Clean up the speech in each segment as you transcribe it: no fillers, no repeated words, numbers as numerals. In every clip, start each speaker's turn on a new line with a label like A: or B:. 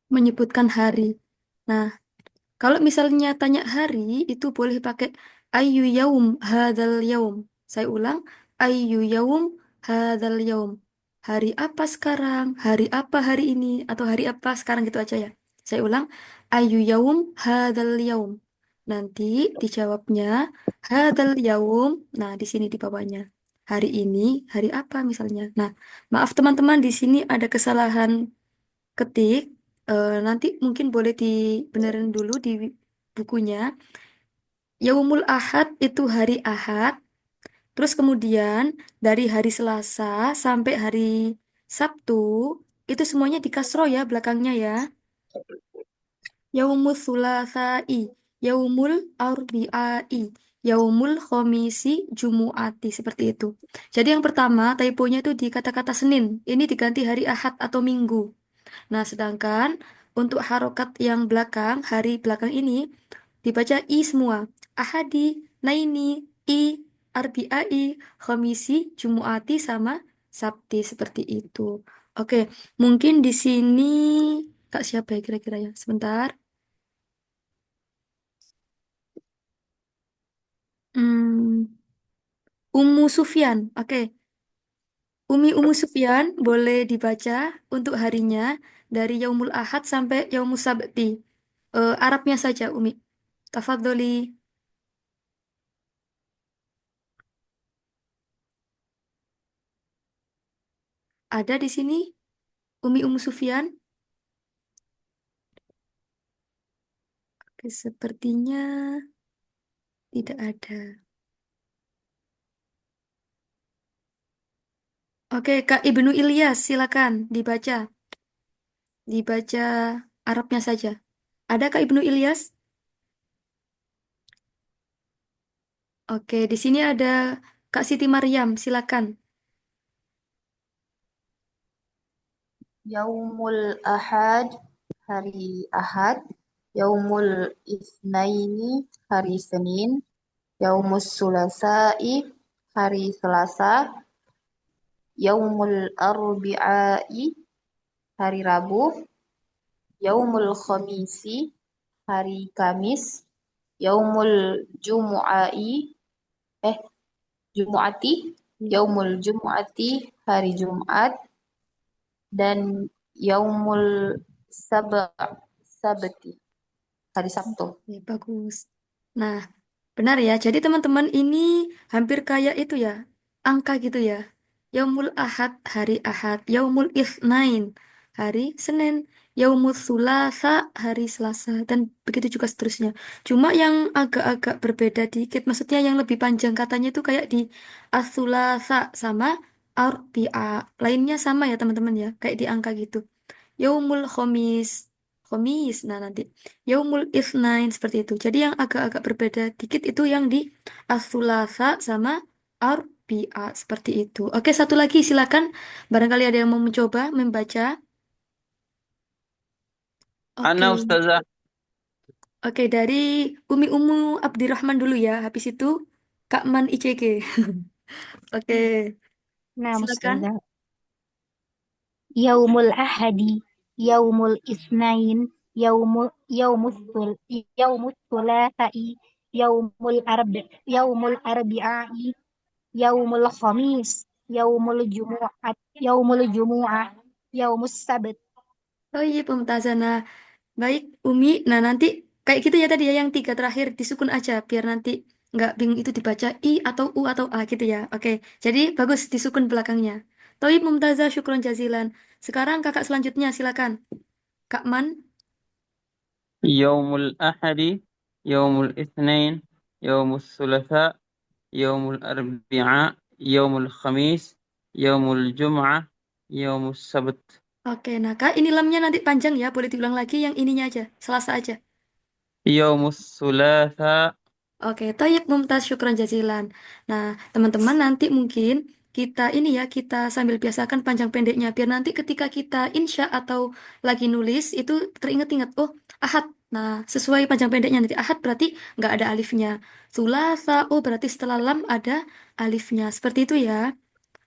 A: menyebutkan hari. Nah, kalau misalnya tanya hari, itu boleh pakai ayu yaum hadzal yaum. Saya ulang, ayu yaum hadzal yaum. Hari apa sekarang? Hari apa hari ini? Atau hari apa sekarang gitu aja ya. Saya ulang, ayu yaum hadzal yaum. Nanti dijawabnya hadzal yaum. Nah, di sini di bawahnya. Hari ini, hari apa misalnya? Nah, maaf teman-teman, di sini ada kesalahan ketik. Nanti mungkin boleh dibenerin dulu di bukunya. Yaumul Ahad itu hari Ahad. Terus kemudian dari hari Selasa sampai hari Sabtu itu semuanya di kasro ya belakangnya ya. Yaumul Sulasai, Yaumul Arbiai, Yaumul Khomisi, Jumuati seperti itu. Jadi yang pertama typonya itu di kata-kata Senin. Ini diganti hari Ahad atau Minggu. Nah, sedangkan untuk harokat yang belakang, hari belakang ini dibaca I semua. Ahadi, Naini, I, Arbiai, Khamisi, Jumuati, sama Sabti seperti itu. Oke, mungkin di sini Kak siapa ya kira-kira ya? Sebentar. Hmm, Ummu Sufyan. Oke, Ummu Sufyan boleh dibaca untuk harinya dari Yaumul Ahad sampai Yaumus Sabti. Arabnya saja, Umi. Tafadholi. Ada di sini Ummu Sufyan? Oke, sepertinya tidak ada. Oke, Kak Ibnu Ilyas, silakan dibaca. Dibaca Arabnya saja. Ada Kak Ibnu Ilyas? Oke, di sini ada Kak Siti Maryam, silakan.
B: Yaumul Ahad, hari Ahad. Yaumul Itsnaini, hari Senin. Yaumus Sulasai, hari Selasa. Yaumul Arbi'ai, hari Rabu. Yaumul Khamisi, hari Kamis. Yaumul Jumu'ai, eh, Jumu'ati. Yaumul Jumu'ati, hari Jumat. Dan Yaumul Sab' Sabti, hari Sabtu.
A: Ya, bagus. Nah, benar ya. Jadi teman-teman ini hampir kayak itu ya. Angka gitu ya. Yaumul Ahad, hari Ahad. Yaumul Itsnain, hari Senin. Yaumul Sulasa, hari Selasa. Dan begitu juga seterusnya. Cuma yang agak-agak berbeda dikit. Maksudnya yang lebih panjang katanya itu kayak di As-Sulasa sama Arbi'a. Lainnya sama ya teman-teman ya. Kayak di angka gitu. Yaumul Khomis. Khomis. Nah, nanti Yaumul Itsnain seperti itu. Jadi yang agak-agak berbeda dikit itu yang di As-Sulasa sama Arbi'a seperti itu. Oke, satu lagi silakan. Barangkali ada yang mau mencoba membaca. Oke.
C: Ana Ustazah.
A: Oke, dari Umi Umu Abdirrahman dulu ya. Habis itu Kak Man ICG. Oke,
D: Nah,
A: silakan.
D: Mustazah. Yaumul Ahadi, Yaumul Isnain, Yaumul Thulatha'i, Yaumul Arbi'ai, Yaumul Khamis, Yaumul Jumu'ah, Yaumus Sabt.
A: Oh iya, Pemtazana. Baik, Umi. Nah, nanti kayak gitu ya tadi ya, yang tiga terakhir disukun aja, biar nanti nggak bingung itu dibaca I atau U atau A gitu ya. Oke, jadi bagus disukun belakangnya. Toib Mumtazah, syukron jazilan. Sekarang kakak selanjutnya, silakan. Kak Man.
C: Yaumul Ahadi, Yaumul Itsnain, Yaumul Thulatha, Yaumul Arbi'a, Yaumul Khamis, Yaumul Jum'ah, Yaumul Sabt.
A: Oke, nah kak, ini lamnya nanti panjang ya, boleh diulang lagi yang ininya aja, Selasa aja.
C: Yaumus Thulatha.
A: Oke, Tayyip Mumtaz, syukran jazilan. Nah, teman-teman nanti mungkin kita ini ya, kita sambil biasakan panjang pendeknya, biar nanti ketika kita insya atau lagi nulis, itu teringat-ingat, oh, ahad. Nah, sesuai panjang pendeknya nanti, ahad berarti nggak ada alifnya. Sulasa, oh berarti setelah lam ada alifnya. Seperti itu ya.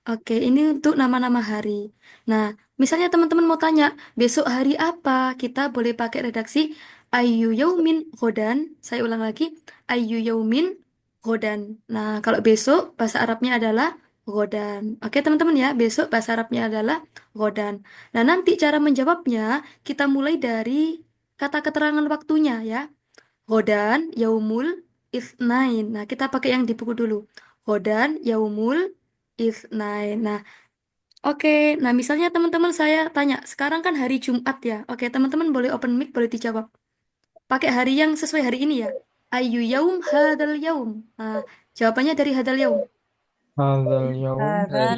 A: Oke, ini untuk nama-nama hari. Nah, Misalnya teman-teman mau tanya, besok hari apa? Kita boleh pakai redaksi ayyu yaumin ghodan. Saya ulang lagi, ayyu yaumin ghodan. Nah, kalau besok bahasa Arabnya adalah ghodan. Oke, teman-teman ya, besok bahasa Arabnya adalah ghodan. Nah, nanti cara menjawabnya kita mulai dari kata keterangan waktunya ya. Ghodan yaumul itsnain. Nah, kita pakai yang di buku dulu. Ghodan yaumul itsnain. Nah, oke, nah misalnya teman-teman saya tanya, sekarang kan hari Jumat ya. Oke, teman-teman boleh open mic, boleh dijawab. Pakai hari yang sesuai hari ini ya. Ayu yaum hadal yaum. Nah, jawabannya dari hadal yaum.
E: هذا اليوم
F: هذا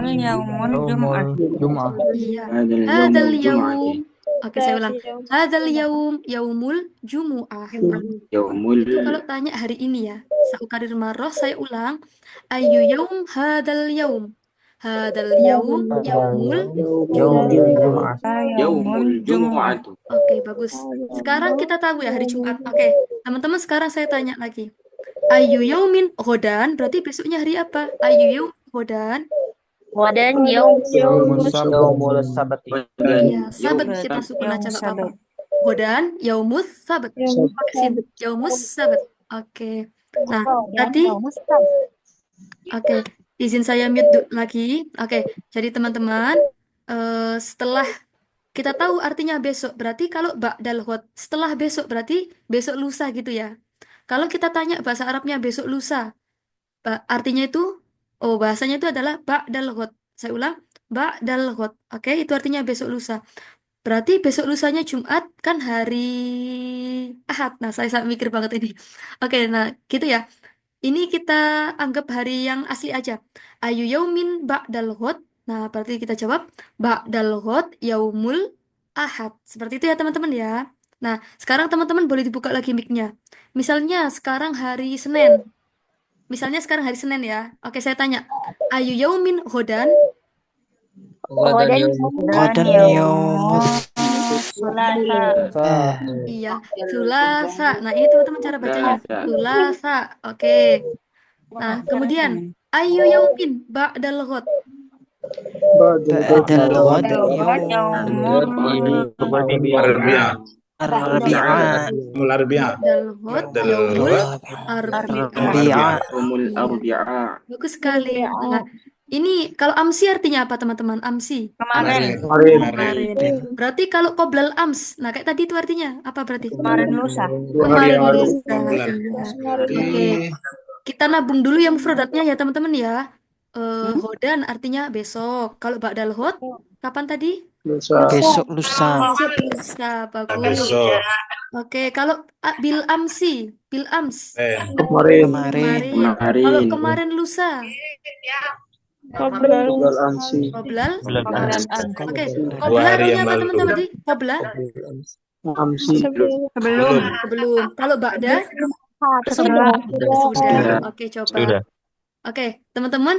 F: اليوم
E: يوم
F: الجمعة.
E: الجمعة.
A: Iya.
C: هذا اليوم
A: Hadal
C: الجمعة
A: yaum. Oke, saya ulang. Hadal yaum yaumul jumu'ah. Nah,
C: يوم
A: itu kalau tanya hari ini ya. Saukarir marroh, saya ulang. Ayu yaum hadal yaum. Hadal yaum
E: هذا
A: yaumul
E: اليوم يوم
A: jumu'ah.
E: الجمعة.
C: يوم
F: يوم الجمعة.
C: الجمعة.
A: Oke, bagus. Sekarang kita tahu ya hari Jumat. Oke, teman-teman sekarang saya tanya lagi. Ayu yaumin ghodan, berarti besoknya hari apa? Ayu yaum ghodan.
D: غدا يوم
E: يوم السبت.
G: يوم السبت
C: غدا
A: Iya, sabat
C: يوم
A: kita
C: السبت.
A: sukun
F: يوم
A: aja nggak apa-apa.
F: السبت.
A: Ghodan yaumus sabat. Pakai sin. Yaumus sabat. Oke. Nah,
D: غدا
A: tadi
D: يوم السبت
A: oke, izin saya mute lagi. Oke, jadi teman-teman setelah kita tahu artinya besok, berarti kalau ba'dal ghad, setelah besok berarti besok lusa gitu ya. Kalau kita tanya bahasa Arabnya besok lusa, artinya itu, oh bahasanya itu adalah ba'dal ghad. Saya ulang, ba'dal ghad. Oke, itu artinya besok lusa. Berarti besok lusanya Jumat kan hari Ahad. Nah, saya sangat mikir banget ini. Oke, nah gitu ya. Ini kita anggap hari yang asli aja. Ayu yaumin ba'dal ghad. Nah, berarti kita jawab ba'dal ghad yaumul ahad. Seperti itu ya teman-teman ya. Nah, sekarang teman-teman boleh dibuka lagi mic-nya. Misalnya sekarang hari Senin. Misalnya sekarang hari Senin ya. Oke, saya tanya. Ayu yaumin ghadan.
G: غدا يوم
F: غدا
E: غدا
F: يوم
E: يوم
F: الثلاثاء.
E: الثلاثاء.
A: Iya, Sulasa. Nah, ini teman-teman cara bacanya.
C: ثلاثة.
A: Sulasa. Oke. Nah, kemudian ayu yaumin ba'dal ghad.
E: بعد الغد
F: الغد
E: يوم
F: يوم
G: الأربعاء
E: الربيعاء.
G: الأربعاء
A: Ba'dal ghad yaumul arbi'ah.
E: الربيعاء.
C: يوم
A: Iya,
C: الأربعاء.
A: bagus sekali. Nah, ini kalau amsi artinya apa teman-teman? Amsi.
F: kemarin
A: Kemarin. Berarti kalau qoblal ams. Nah, kayak tadi itu artinya apa berarti?
F: kemarin lusa.
A: Kemarin lusa.
G: Bulan.
A: Iya.
G: Berarti
A: Oke. Kita nabung dulu yang mufradatnya ya teman-teman ya. Ghodan artinya besok. Kalau ba'dal ghad kapan tadi?
E: besok lusa.
A: Besok lusa. Bagus.
G: besok
A: Oke, kalau bil amsi, bil ams.
E: kemarin.
A: Kemarin.
C: kemarin.
A: Kalau kemarin lusa, qoblal
F: Bulan
A: ams.
F: Ams.
A: Oke,
G: Dua
A: qobla
G: hari
A: artinya
G: yang
A: apa
G: lalu.
A: teman-teman tadi? Qobla
F: Sebelum
A: sebelum. Kalau ba'da
F: sebelah
A: sudah. Oke, coba. Oke, teman-teman,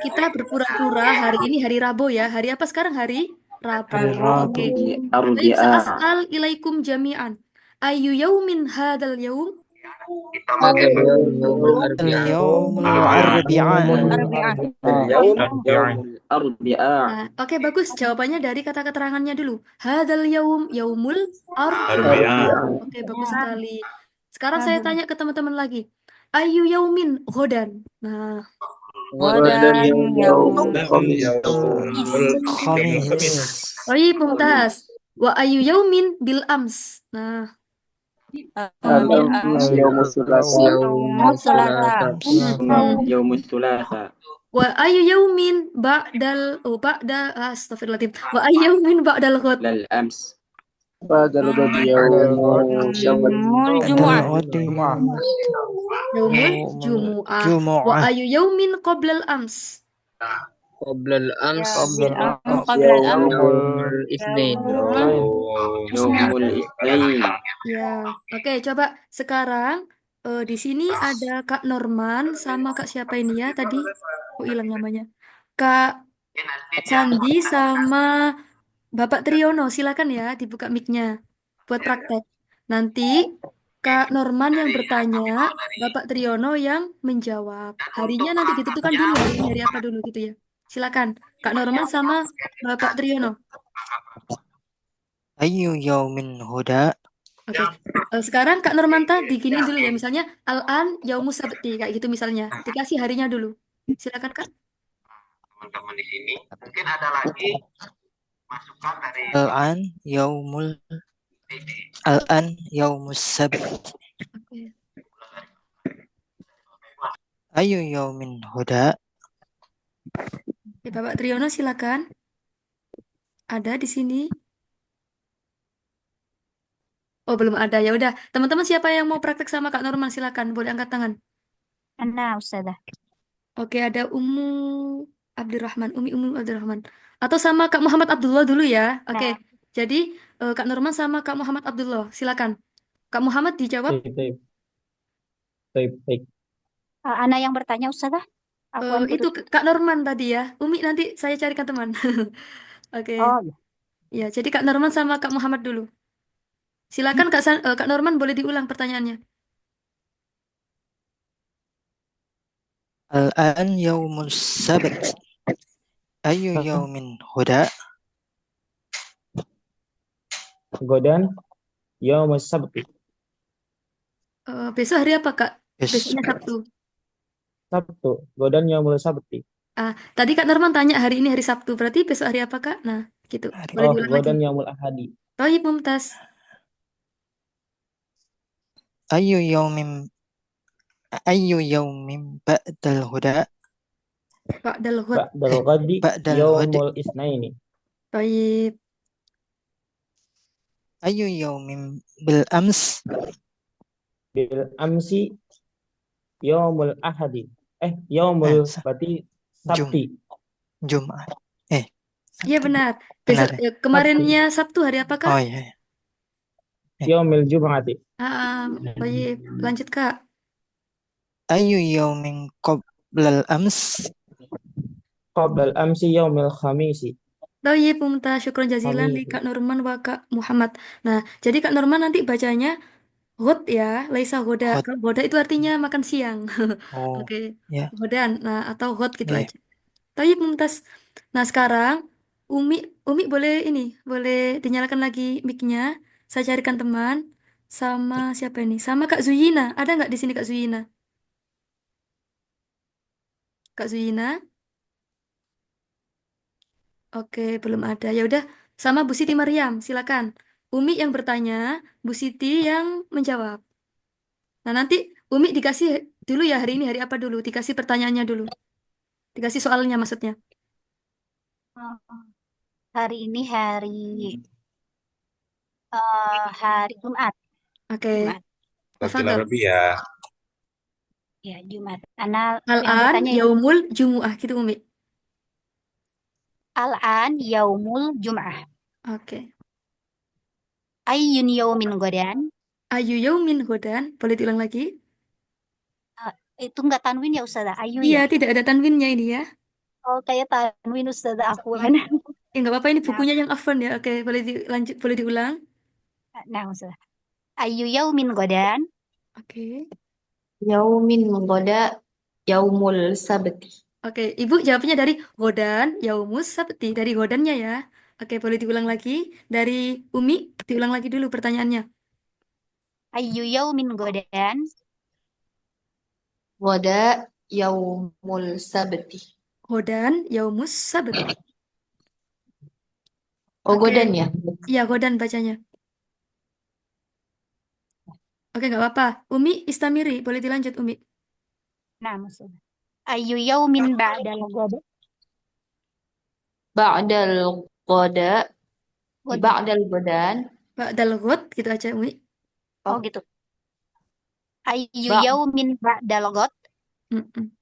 A: kita berpura-pura hari ini hari Rabu ya. Hari apa sekarang? Hari Rabu.
E: Hari Rabu.
A: Oke. Baik,
C: الأربعاء.
A: sa'as'al ilaikum jami'an. Ayu yaumin hadal yaum?
E: اليوم الربيعاء.
F: Arbi'ah.
C: اليوم يوم الأربعاء.
A: Nah, oke bagus. Jawabannya dari kata keterangannya dulu. Hadal yaum yaumul
G: Arbi'ah.
A: Oke, bagus sekali. Sekarang saya tanya ke teman-teman lagi. Ayu yaumin ghodan. Nah,
F: Wadan yaum
E: الخميس.
A: baik, mumtaz. Wa ayu yaumin bil ams. Nah,
E: يوم الثلاثاء.
F: yaum sulasa.
C: يوم الثلاثاء.
A: wa ayu yaumin ba'da astagfirullahaladzim. Wa ayu yaumin ba'dal ghad.
C: للأمس.
E: بعد الغد يوم
F: Yaumul Jumu'ah.
E: الجمعة.
A: Yaumul jumu'ah. Wa
E: جمعة.
A: ayu yaumin qoblal ams.
F: قبل الأمس قبل الأمس
E: يوم الاثنين.
C: يوم الاثنين.
A: Ya, oke, coba sekarang di sini ada Kak Norman sama Kak siapa ini ya tadi? Kok hilang namanya? Kak Sandi sama Bapak Triyono, silakan ya dibuka mic-nya buat praktek. Nanti Kak Norman yang bertanya, Bapak Triyono yang menjawab. Harinya nanti ditentukan dulu hari ini hari apa dulu gitu ya. Silakan, Kak Norman sama Bapak Triyono.
H: Ayu yaumin huda.
A: Oke. Sekarang Kak Normanta digini dulu ya, misalnya Al-an yaumus sabti kayak gitu misalnya. Dikasih harinya dulu. Silakan Kak.
H: Al-an yaumul Al-an yaumus sabt.
A: Oke.
H: Ayu yaumin huda.
A: Oke, Bapak Triyono silakan. Ada di sini. Oh, belum ada. Ya udah, teman-teman siapa yang mau praktek sama Kak Norman silakan, boleh angkat tangan.
D: Ana Ustazah.
A: Oke, ada Abdurrahman, Umi Abdurrahman. Atau sama Kak Muhammad Abdullah dulu ya. Oke.
D: Nah,
A: Jadi Kak Norman sama Kak Muhammad Abdullah, silakan. Kak Muhammad dijawab.
E: Baik, baik, baik, baik.
D: Ana yang bertanya Ustazah. Afwan
A: Itu
D: putus.
A: Kak Norman tadi ya. Umi nanti saya carikan teman. Oke.
D: Oh, iya.
A: Ya, jadi Kak Norman sama Kak Muhammad dulu. Silakan Kak Norman boleh diulang pertanyaannya.
H: Al-an yaumus sabt. Ayu yaumin huda.
E: Godan yaumus sabti.
A: Besok hari apa Kak?
H: Bes
A: Besoknya Sabtu.
E: Sabtu. Godan yaumul sabti.
A: Tadi Kak Norman tanya hari ini hari Sabtu, berarti besok hari apa Kak? Nah, gitu. Boleh
E: Oh,
A: diulang lagi.
E: godan yaumul ahadi.
A: Toyib Mumtaz.
H: ayu yaumin Ayu yaumin ba'dal huda.
A: Pak Dalhut.
E: Ba'dal ghadi
H: Ba'dal ghadi.
E: yaumul isnaini.
A: Toyib.
H: Ayu yaumin bil ams.
E: Bil amsi yaumul ahadi. Yaumul berarti Sabti.
H: Jumat.
A: Iya
H: Sabtu.
A: benar.
H: Benar.
A: Besok kemarinnya Sabtu hari apa Kak?
H: Oh iya.
E: Yaumil jum'ati.
A: Toyib. Lanjut Kak.
H: Ayu yaumin qoblal ams.
E: Qablal amsi yaumil khamisi.
A: Toyib Mumtaz. Syukron jazilan li
E: Khamisi.
A: Kak Norman wa Kak Muhammad. Nah, jadi Kak Norman nanti bacanya Hud ya, Laisa Hoda.
H: Hot.
A: Kalau Hoda itu artinya makan siang.
H: Oh,
A: Oke.
H: ya.
A: Hodan. Nah, atau Hot gitu
H: Iya.
A: aja. Toyib Mumtaz. Nah, sekarang Umi Umi boleh dinyalakan lagi mic-nya. Saya carikan teman sama siapa ini? Sama Kak Zuyina. Ada nggak di sini Kak Zuyina? Kak Zuyina? Oke, belum ada. Ya udah, sama Bu Siti Maryam, silakan. Umi yang bertanya, Bu Siti yang menjawab. Nah, nanti Umi dikasih dulu ya hari ini hari apa dulu? Dikasih pertanyaannya dulu. Dikasih soalnya maksudnya.
D: hari ini hari Jumat.
A: Oke.
D: Jumat.
A: Tafadhol.
D: Ya, Jumat. Ana yang
A: Al-an
D: bertanya ya.
A: yaumul jumu'ah gitu Umi.
D: Al-an yaumul Jum'ah.
A: Oke.
D: Ayyun yaumin godan.
A: Ayu yaumin hudan. Boleh diulang lagi?
D: Itu enggak tanwin ya Ustazah? Ayu
A: Iya,
D: ya?
A: tidak ada tanwinnya ini ya.
D: Oh, kayak tanwin Ustazah Afwan.
A: Nggak apa-apa ini
D: Nah,
A: bukunya yang Afwan ya. Oke, boleh dilanjut, boleh diulang.
D: nah Ustazah. Ayyu yaumin godan.
A: Oke.
B: Yaumin goda yaumul sabti.
A: Oke, Ibu jawabnya dari Godan, Yaumus, Sabti. Dari Godannya ya. Oke, boleh diulang lagi. Dari Umi, diulang lagi dulu pertanyaannya.
D: Ayyu yaumin godan.
B: Goda yaumul sabti.
A: Godan, Yaumus, Sabt.
B: Oh,
A: Oke,
B: godan ya?
A: iya Godan bacanya. Oke, nggak apa-apa. Umi, Istamiri. Boleh dilanjut, Umi.
D: Nah, Ustazah. Ayyu yaumin ba'dal godan.
B: Ba'dal goda.
D: Godan.
B: Ba'dal godan.
A: Ba'dal God, gitu aja, Umi.
D: Oh,
B: Oh,
D: gitu. Ayyu
B: ba'
D: yaumin ba'dal god.
A: Mm-mm.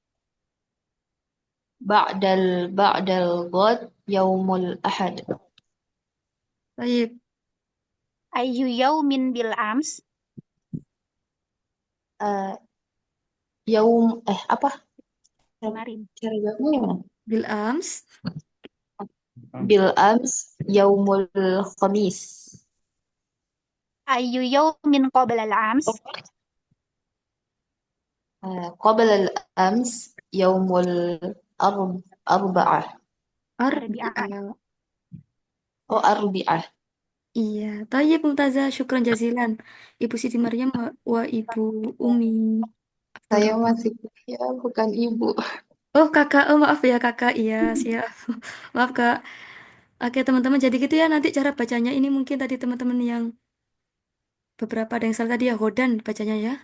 B: ba'dal god yaumul ahad.
A: Baik.
D: Ayyu yaumin bil ams.
B: Eh, yaum apa?
D: Kemarin.
B: Cara jawabnya gimana?
A: Bil Ams.
B: Bil ams yaumul khamis.
D: Ayyu yaumin qabla al ams.
B: Qabla al ams yaumul arba'ah.
D: Arbi'ah.
A: Arbi'a.
B: Oh, Arbi'ah.
A: Iya, Tayyib Mumtazah, syukran jazilan. Ibu Siti Maryam wa Ibu Umi Abdul
B: Saya
A: Rahman.
B: masih kuliah, bukan ibu.
A: Oh kakak, oh maaf ya kakak, iya siap. Maaf kak. Oke teman-teman, jadi gitu ya nanti cara bacanya ini mungkin tadi teman-teman yang beberapa ada yang salah tadi ya, Hodan bacanya ya.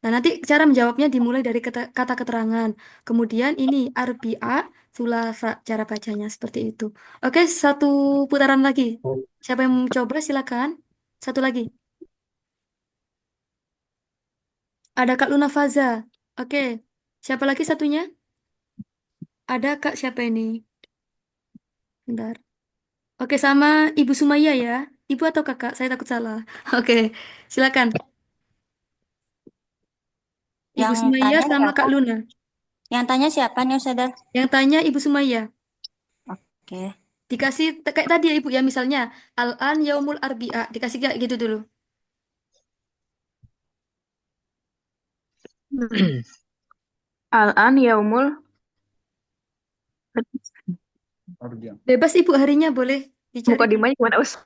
A: Nah nanti cara menjawabnya dimulai dari kata keterangan. Kemudian ini Arbi'a, Sulasa, cara bacanya seperti itu. Oke, satu putaran lagi. Siapa yang mau coba silakan. Satu lagi. Ada Kak Luna Faza. Oke. Siapa lagi satunya? Ada Kak siapa ini? Bentar. Oke, sama Ibu Sumaya ya. Ibu atau kakak? Saya takut salah. Oke, silakan. Ibu
D: Yang
A: Sumaya
D: tanya
A: sama
D: siapa?
A: Kak Luna.
D: Yang tanya siapa nih Ustazah?
A: Yang tanya Ibu Sumaya.
D: Oke.
A: Dikasih kayak tadi ya Ibu ya misalnya. Al-an yaumul arbi'a. Dikasih kayak gitu dulu.
I: Al-an yaumul
A: Bebas Ibu harinya boleh dicari.
I: mukadimahnya gimana Ustaz?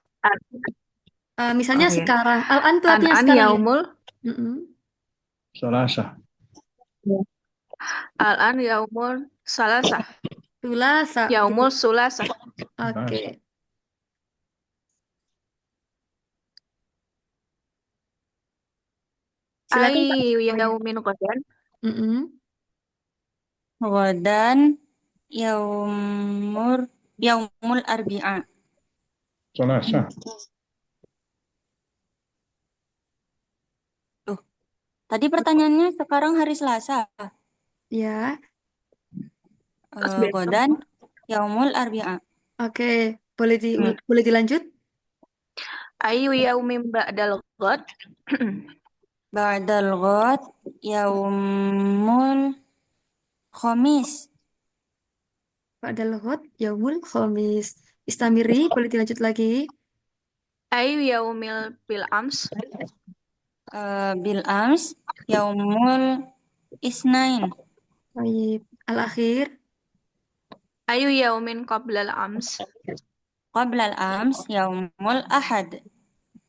A: Misalnya
I: Oh ya.
A: sekarang. Al-an itu artinya
I: An
A: sekarang ya.
I: yaumul
A: Mm-mm.
G: Selasa.
I: Al-an yaumul salasah.
A: Sulasa.
I: Yaumul
A: Gitu.
I: sulasah.
A: Oke. Silakan Kak
I: Ayyu
A: Sumaya.
I: yaumin qadan.
A: Mm-mm.
D: Ghadan yaumul arbi'a.
G: Selasa.
D: Tuh. Tadi pertanyaannya sekarang hari Selasa.
A: Ya.
D: Ghadan yaumul arbi'a.
A: Oke. Boleh
D: Hmm.
A: boleh dilanjut?
I: Ayyu yaumin ba'dal ghad.
D: Ba'dal ghad yaumul khamis.
A: Ba'dal ghad yaumul khamis. Istamiri, boleh dilanjut lagi?
I: Ayyu yaumil bil ams.
D: Bil ams yaumul isnain.
A: Baik. Al-akhir.
I: Ayyu yaumin qablal ams.
D: Qablal ams yaumul ahad.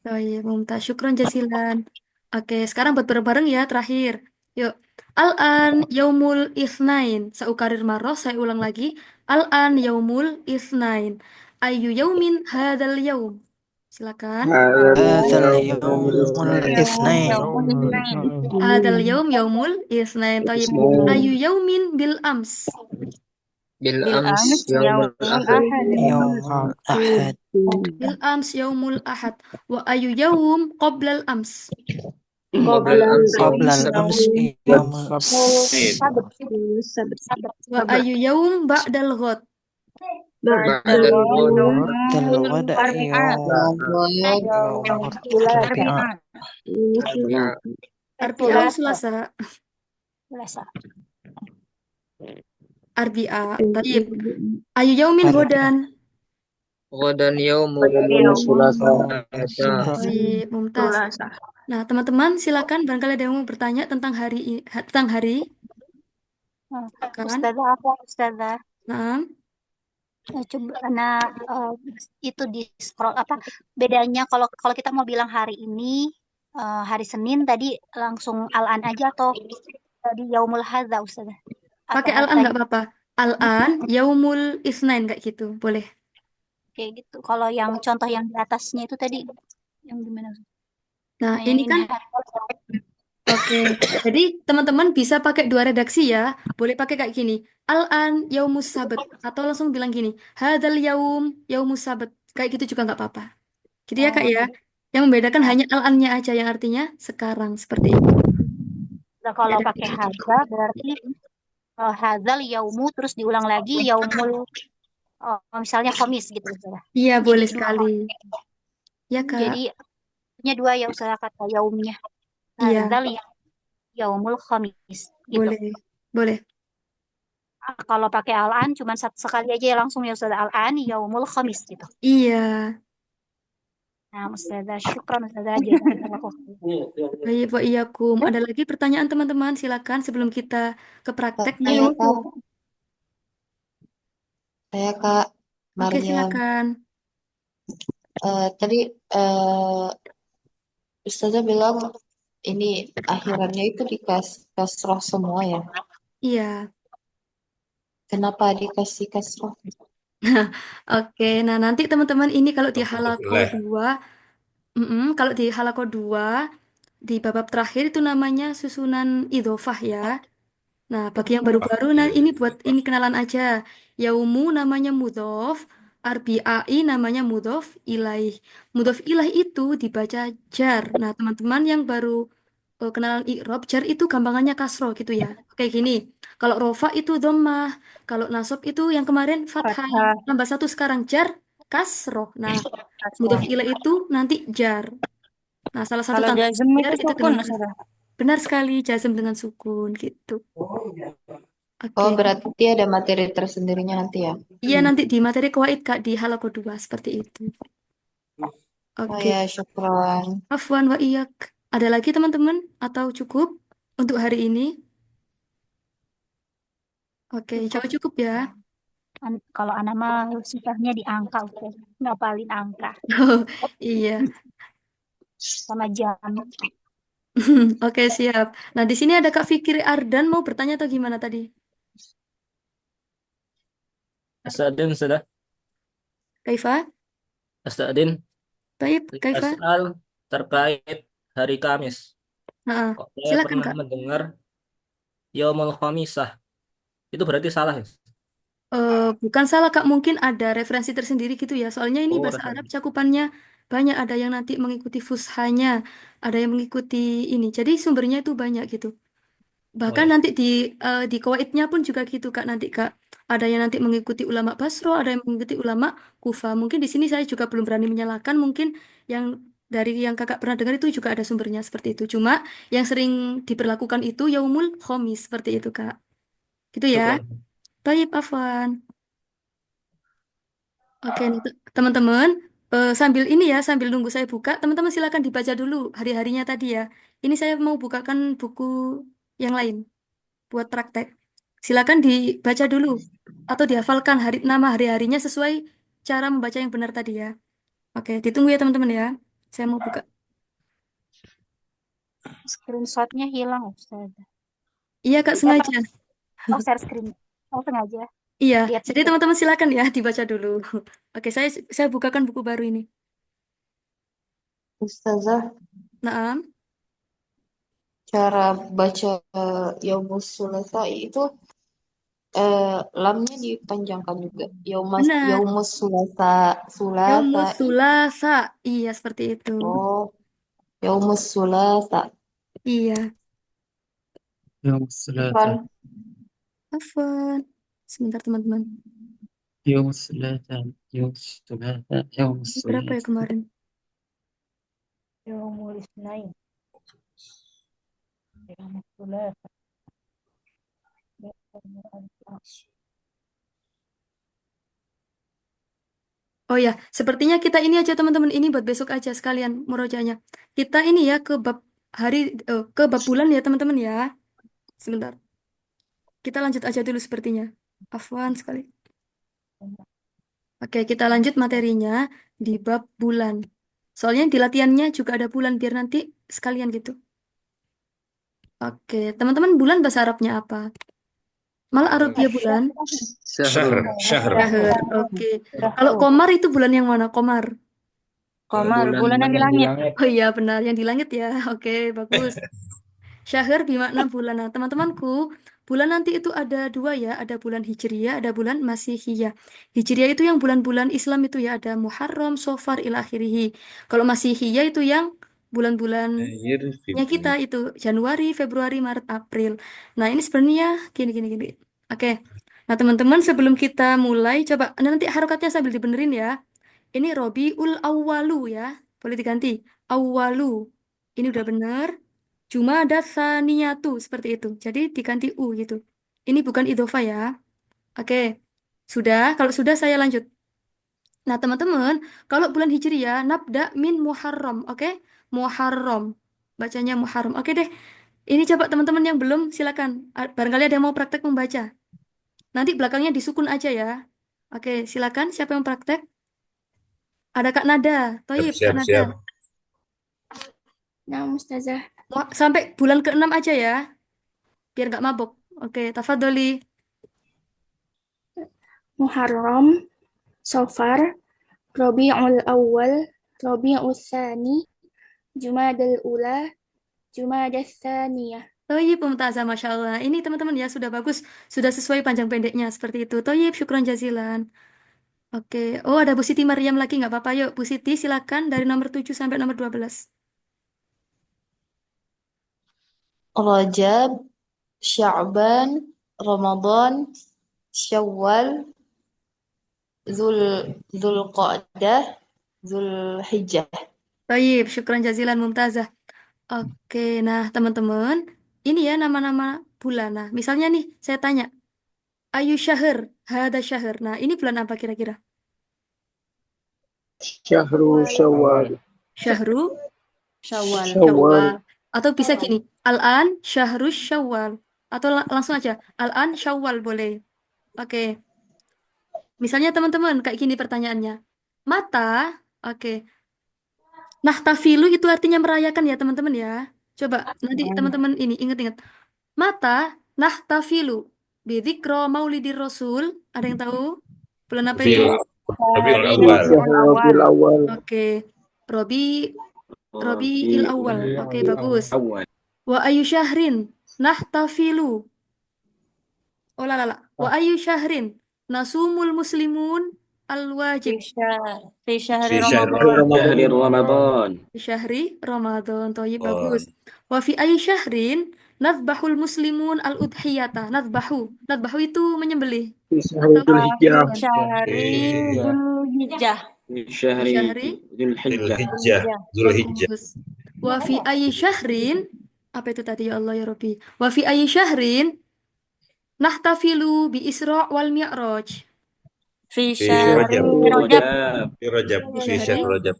A: Baik, Mumtaz. Syukron jazilan. Oke, sekarang buat bareng-bareng ya, terakhir. Yuk. Al-an yaumul ithnain. Saukarir marroh, saya ulang lagi. Al-an yaumul ithnain. Ayu yaumin hadal yaum. Silakan.
H: Hadzal
C: yaumul
H: yaumul
C: itsnain.
H: itsnain.
D: Yaumul isnain.
A: Hadal yaum yaumul ithnain. Tayyib. Ayu yaumin bil ams.
F: Bil
D: Bil
F: ams
D: ams
F: yaumul
D: yaumul
F: ahad.
D: ahad.
H: Yaumul ahad.
A: Bil ams yaumul ahad. Wa ayu yaum qoblal ams.
F: Qablal ams
H: Qablal
F: yaumul
H: ams yaumul
D: Sabat.
A: Wa ayu yaum ba'dal ghad.
F: ba'dal ghad.
H: Ba'dal ghad
D: Arbi'a.
H: yaumul
D: Arbi'a.
A: Arbi'a Selasa.
D: Selasa.
A: Arbi'a. Tayyib. Ayu yaumin
H: Arbi'a.
A: ghodan.
F: Ghadan yaumul
C: Sulasa.
F: sulasa.
A: Baik, Mumtaz.
I: Sulasah.
A: Nah, teman-teman silakan barangkali ada yang mau bertanya tentang tentang hari. Silakan.
D: Ustazah apa Ustazah?
A: Nah,
D: Coba itu di scroll apa bedanya kalau kalau kita mau bilang hari ini hari Senin tadi langsung al-an aja atau tadi yaumul hadza Ustazah?
A: pakai
D: Atau
A: al-an
D: tadi
A: nggak apa-apa. Al-an yaumul isnain kayak gitu. Boleh.
D: kayak gitu. Kalau yang contoh yang di atasnya itu tadi yang gimana?
A: Nah,
D: Nah, yang
A: ini
D: ini
A: kan oke. Jadi, teman-teman bisa pakai dua redaksi ya. Boleh pakai kayak gini. Al-an yaumus sabat atau langsung bilang gini. Hadzal yaum yaumus sabat. Kayak gitu juga nggak apa-apa. Gitu ya, Kak ya. Yang membedakan hanya al-annya aja yang artinya sekarang seperti itu.
D: Nah, kalau
A: Beda.
D: pakai hadza berarti hadzal yaumu terus diulang lagi yaumul misalnya khamis gitu Ustazah.
A: Iya,
D: Jadi
A: boleh
D: dua.
A: sekali. Ya, Kak.
D: Jadi punya dua ya Ustazah kata yaumnya.
A: Iya,
D: Hadzal yaumul khamis gitu.
A: boleh. Boleh.
D: Kalau pakai al-an cuma satu sekali aja ya langsung ya Ustazah al-an yaumul khamis gitu.
A: Iya.
D: Nah, Ustazah syukran Ustazah jazakallahu khairan.
A: Baik, wa iyyakum. Ada lagi pertanyaan teman-teman? Silakan sebelum kita ke praktek.
B: Saya Kak, saya Kak.
A: Oke,
B: Maryam.
A: silakan.
B: Tadi Ustazah bilang ini akhirannya itu kasroh semua ya.
A: Iya.
B: Kenapa dikasih kasroh?
A: Oke, nah nanti teman-teman ini kalau di halako 2, kalau di halako 2 di babab terakhir itu namanya susunan idhofah ya. Nah, bagi yang baru-baru, nah ini buat ini kenalan aja. Yaumu namanya mudhof, arbi'ai namanya mudhof ilaih. Mudhof ilaih itu dibaca jar. Nah, teman-teman yang baru kenalan i'rob, jar itu gampangannya kasro gitu ya. Kayak gini. Kalau rofa itu dhammah, kalau nasab itu yang kemarin fathah.
D: Fathah.
A: Tambah satu sekarang jar, kasro. Nah, mudhof
D: Kasroh.
A: ilaih itu nanti jar. Nah, salah satu
D: Kalau
A: tanda
D: jazm
A: jar
D: itu
A: itu
D: sukun,
A: dengan kasro.
D: Ustazah.
A: Benar sekali, jazm dengan sukun gitu.
B: Oh,
A: Oke.
B: berarti ada materi tersendirinya nanti ya.
A: Iya, nanti di materi kuwait Kak di halakoh 2 seperti itu.
B: Oh
A: Oke.
B: ya, syukron.
A: Afwan wa iyak. Ada lagi teman-teman atau cukup untuk hari ini? Oke,
D: Cukup.
A: jawab cukup ya.
D: Kalau anak mah susahnya di angka, Ustaz. Ngapalin angka
A: Oh, iya.
D: sama jam.
A: Oke, siap. Nah, di sini ada Kak Fikri Ardan mau bertanya atau gimana tadi?
J: Astadin sudah.
A: Kaifa?
J: Astadin.
A: Baik, Kaifa?
J: Asal terkait hari Kamis.
A: Nah,
J: Kok saya
A: silakan
J: pernah
A: Kak.
J: mendengar Yaumul Khamisah. Itu berarti salah ya?
A: Bukan salah Kak, mungkin ada referensi tersendiri gitu ya. Soalnya ini
J: Oh,
A: bahasa Arab
J: referensi.
A: cakupannya banyak. Ada yang nanti mengikuti fushanya, ada yang mengikuti ini. Jadi sumbernya itu banyak gitu.
J: Oh
A: Bahkan
J: ya.
A: nanti di Kuwaitnya pun juga gitu Kak nanti Kak. Ada yang nanti mengikuti ulama Basro, ada yang mengikuti ulama Kufa. Mungkin di sini saya juga belum berani menyalahkan. Mungkin yang dari yang Kakak pernah dengar itu juga ada sumbernya seperti itu. Cuma yang sering diberlakukan itu Yaumul Khomis seperti itu Kak. Gitu ya.
J: Syukran.
A: Baik, Afwan. Oke, nih, teman-teman, sambil ini ya, sambil nunggu saya buka, teman-teman silakan dibaca dulu hari-harinya tadi ya. Ini saya mau bukakan buku yang lain buat praktek. Silakan dibaca dulu atau dihafalkan nama hari-harinya sesuai cara membaca yang benar tadi ya. Oke, ditunggu ya teman-teman ya. Saya mau buka.
D: Screenshotnya hilang, Ustaz.
A: Iya, Kak, sengaja.
D: Oh, share screen. Oh, sengaja.
A: Iya,
D: Lihat
A: jadi
D: dikit.
A: teman-teman silakan ya dibaca dulu. Oke, saya bukakan buku baru ini.
B: Ustazah,
A: Nah,
B: cara baca Yaumus Sulasa itu lamnya dipanjangkan juga.
A: benar.
B: Yaumus Sulasa,
A: Yaumus
B: Sulasai.
A: Sulasa. Iya, seperti itu.
B: Oh, Yaumus Sulasa.
A: Iya,
E: يوم الثلاثاء
B: Kan?
A: Afwan. Sebentar teman-teman.
E: يوم الثلاثاء يوم الثلاثاء يوم
A: Ini berapa ya
E: الثلاثاء
A: kemarin?
D: Yaumul Isnain. Yaumul Thulatha. Yaumul Arba'a.
A: Oh ya, sepertinya kita ini aja teman-teman. Ini buat besok aja sekalian murojaahnya. Kita ini ya hari ke bab bulan ya teman-teman ya. Sebentar. Kita lanjut aja dulu sepertinya. Afwan sekali. Oke, kita lanjut materinya di bab bulan. Soalnya di latihannya juga ada bulan biar nanti sekalian gitu. Oke, teman-teman bulan bahasa Arabnya apa? Malah Arabia bulan.
F: Syahrul.
G: شهر
A: Syahr. Oke. Kalau
D: Syahrul.
A: komar itu bulan yang mana? Komar.
D: Komar, bulan yang di
J: Yang di
D: langit.
J: langit.
A: Oh iya benar, yang di langit ya. Oke, bagus. Syahr bermakna bulan. Nah, teman-temanku, bulan nanti itu ada dua ya. Ada bulan Hijriyah, ada bulan Masihiyah. Hijriyah itu yang bulan-bulan Islam itu ya. Ada Muharram, Safar, ila akhirih. Kalau Masihiyah itu yang bulan-bulannya kita itu. Januari, Februari, Maret, April. Nah, ini sebenarnya gini. Oke. Nah, teman-teman sebelum kita mulai, coba nanti harokatnya sambil dibenerin ya. Ini Robiul Awwalu ya. Boleh diganti. Awwalu. Ini udah bener. Cuma ada Saniyatu seperti itu. Jadi diganti U gitu. Ini bukan idofa ya. Oke. Sudah. Kalau sudah saya lanjut. Nah teman-teman. Kalau bulan Hijriyah. Nabda min Muharram. Oke. Muharram. Bacanya Muharram. Oke deh. Ini coba teman-teman yang belum silakan. Barangkali ada yang mau praktek membaca. Nanti belakangnya disukun aja ya. Oke, silakan siapa yang praktek? Ada Kak Nada. Toyib, Kak
K: Siap,
A: Nada.
K: siap.
L: Nah, Ustazah.
A: Sampai bulan ke-6 aja ya, biar nggak mabuk. Oke, tafadholi.
L: Muharram, Safar, Rabiul Awal, Rabiul Tsani, Jumadal Ula, Jumadas Tsaniyah.
A: Toyib, Mumtazah, Masya Allah. Ini teman-teman ya, sudah bagus. Sudah sesuai panjang pendeknya, seperti itu. Toyib, syukron jazilan. Oke. Oh, ada Bu Siti Maryam lagi, nggak apa-apa. Yuk, Bu Siti, silakan dari nomor 7 sampai nomor 12.
B: Rajab, Sya'ban, Ramadan, Syawal, Zulqa'dah, Zulhijjah.
A: Toyib, syukron jazilan, Mumtazah. Oke, nah teman-teman, ini ya nama-nama bulan. Nah, misalnya nih, saya tanya, Ayu syahr, hada syahr. Nah, ini bulan apa kira-kira?
F: Syahru Syawal.
A: Syahru
M: Syawal.
A: Syawal. Atau bisa gini, Al-an syahrus Syawal. Atau langsung aja, Al-an Syawal boleh. Oke. Misalnya teman-teman, kayak gini pertanyaannya. Mata, oke. Nah, tafilu itu artinya merayakan ya teman-teman ya. Coba nanti teman-teman ini ingat-ingat. Mata, nah tafilu. Bidzikro maulidir Rasul. Ada yang tahu? Bulan apa itu?
K: Rabiul Awal.
F: Rabiul Awal.
A: Oke. Robi il awal. Oke, bagus.
C: Awal.
A: Wa ayu syahrin nahtafilu. Oh la la la. Wa ayu syahrin nasumul muslimun al wajib.
M: Fi syahri
K: Fi syahri
M: Ramadan.
C: Syahri Ramadan.
A: Fi syahri Ramadan. Thayyib,
K: Oh,
A: bagus. Wa fi ayu syahrin nadbahul muslimun al udhiyata. Nadbahu. Nadbahu itu menyembelih.
F: Fi syahri
A: Atau
F: Dzulhijjah.
A: kurban.
M: Syahri
K: Fi
M: Dzulhijjah.
C: Fi
A: Fi
C: syahri
A: syahri
C: Zulhijjah.
K: Dzulhijjah. Dzulhijjah.
A: bagus. Wa fi ayi syahrin, apa itu tadi ya Allah ya Rabbi? Wa fi ayi syahrin nahtafilu bi Isra wal Mi'raj.
M: Fi
K: Fi
M: syahri
K: Rajab.
M: Rajab.
K: Fi Rajab.
A: Fi
K: Fi
A: syahri
K: syahri Rajab.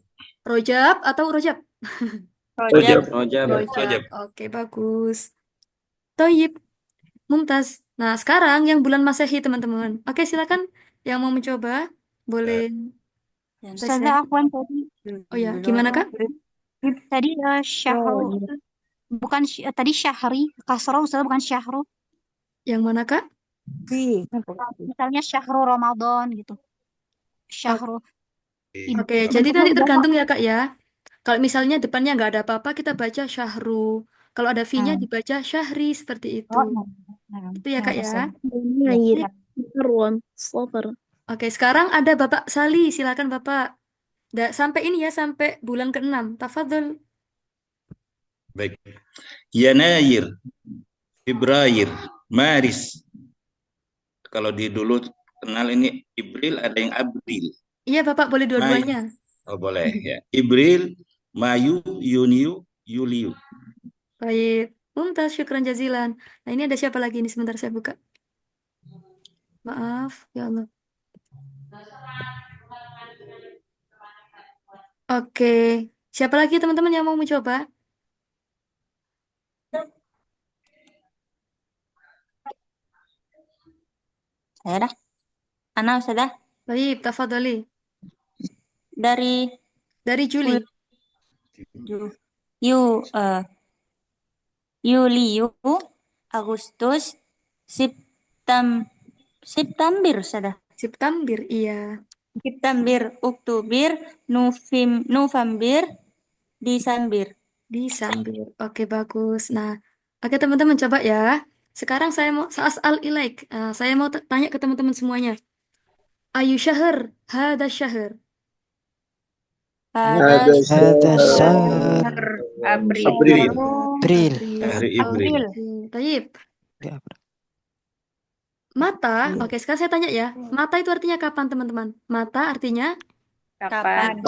A: Rajab atau Rajab?
M: Rajab.
C: Rajab.
A: Rajab. Oke, bagus. Toyib, Mumtaz. Nah, sekarang yang bulan Masehi, teman-teman. Oke, silakan yang mau mencoba boleh tes ya.
D: Ustazah Afwan tadi
A: Oh ya, gimana Kak?
D: tadi syahru bukan tadi syahri kasroh Ustazah bukan syahru.
A: Yang mana Kak?
D: Misalnya syahru Ramadan gitu. Syahru.
A: Oke, jadi nanti tergantung ya Kak ya. Kalau misalnya depannya nggak ada apa-apa, kita baca syahru. Kalau ada V-nya dibaca syahri, seperti itu. Itu ya Kak ya. Oke, sekarang ada Bapak Sali. Silakan Bapak. Sampai ini ya, sampai bulan ke-6. Tafadhol.
K: Baik. Yanayir, Februari, Maris. Kalau di dulu kenal ini Ibril, ada yang Abril.
A: Iya Bapak, boleh dua-duanya.
K: Oh boleh ya. Ibril, Mayu, Yuniu, Yuliu.
A: Baik. Mumtaz, syukran jazilan. Nah, ini ada siapa lagi ini? Sebentar saya buka. Maaf, ya Allah. Oke. Siapa lagi teman-teman yang mau mencoba?
M: Saya dah. Ana Ustazah.
A: Baik, tafadholi.
M: Dari
A: Juli.
M: Yuliu, Agustus, September Ustazah.
A: September, iya.
M: September, Oktober, November, Desember.
A: Desember. Oke, bagus. Nah, oke teman-teman coba ya. Sekarang saya mau sa'as'al ilaik. Saya mau tanya ke teman-teman semuanya. Ayu syahr, hada syahr.
H: هذا الشهر
F: April.
H: أبريل
K: Hari Ibril.
A: Tayyib. Mata, oke sekarang saya tanya ya. Mata itu artinya kapan teman-teman? Mata artinya
M: Kapan?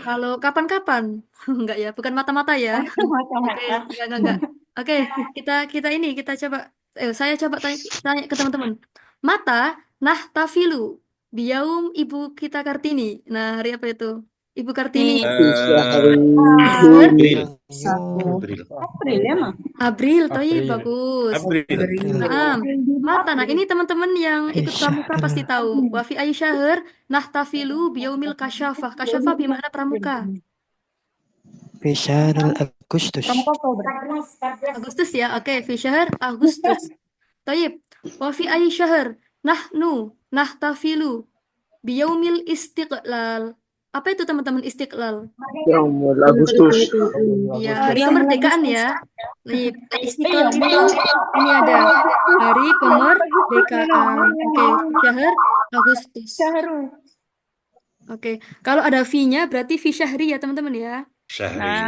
A: kalau kapan-kapan? Enggak ya, bukan mata-mata ya. Oke, enggak. Oke, kita coba. Saya coba tanya ke teman-teman. Mata, nah tafilu, biyaum ibu kita Kartini. Nah, hari apa itu? Ibu Kartini.
M: Di
F: Fi syahri
A: Syahar
K: April.
H: اليوم
K: April.
M: April ya mah?
A: April, toyib,
E: April.
A: bagus.
K: April.
H: أبريل
A: Naam. Mata, nah ini teman-teman yang
H: في
A: ikut pramuka pasti
H: شهر
A: tahu. Wa fi ayyi syahr nahtafilu biyaumil kasyafah. Kasyafah bimana pramuka?
H: في شهر أغسطس
M: Pramuka Oktober.
A: Agustus ya. Oke, fi syahr Agustus. Toyib. Wa fi ayyi syahr nahtafilu biyaumil istiqlal. Apa itu teman-teman istiqlal?
F: Yaumul Agustus.
A: Iya, hari kemerdekaan ya. Baik, istiqlal itu ini ada hari kemerdekaan. Oke, syahr Agustus. Oke, kalau ada V-nya berarti fi syahri ya teman-teman ya.
K: Syahri.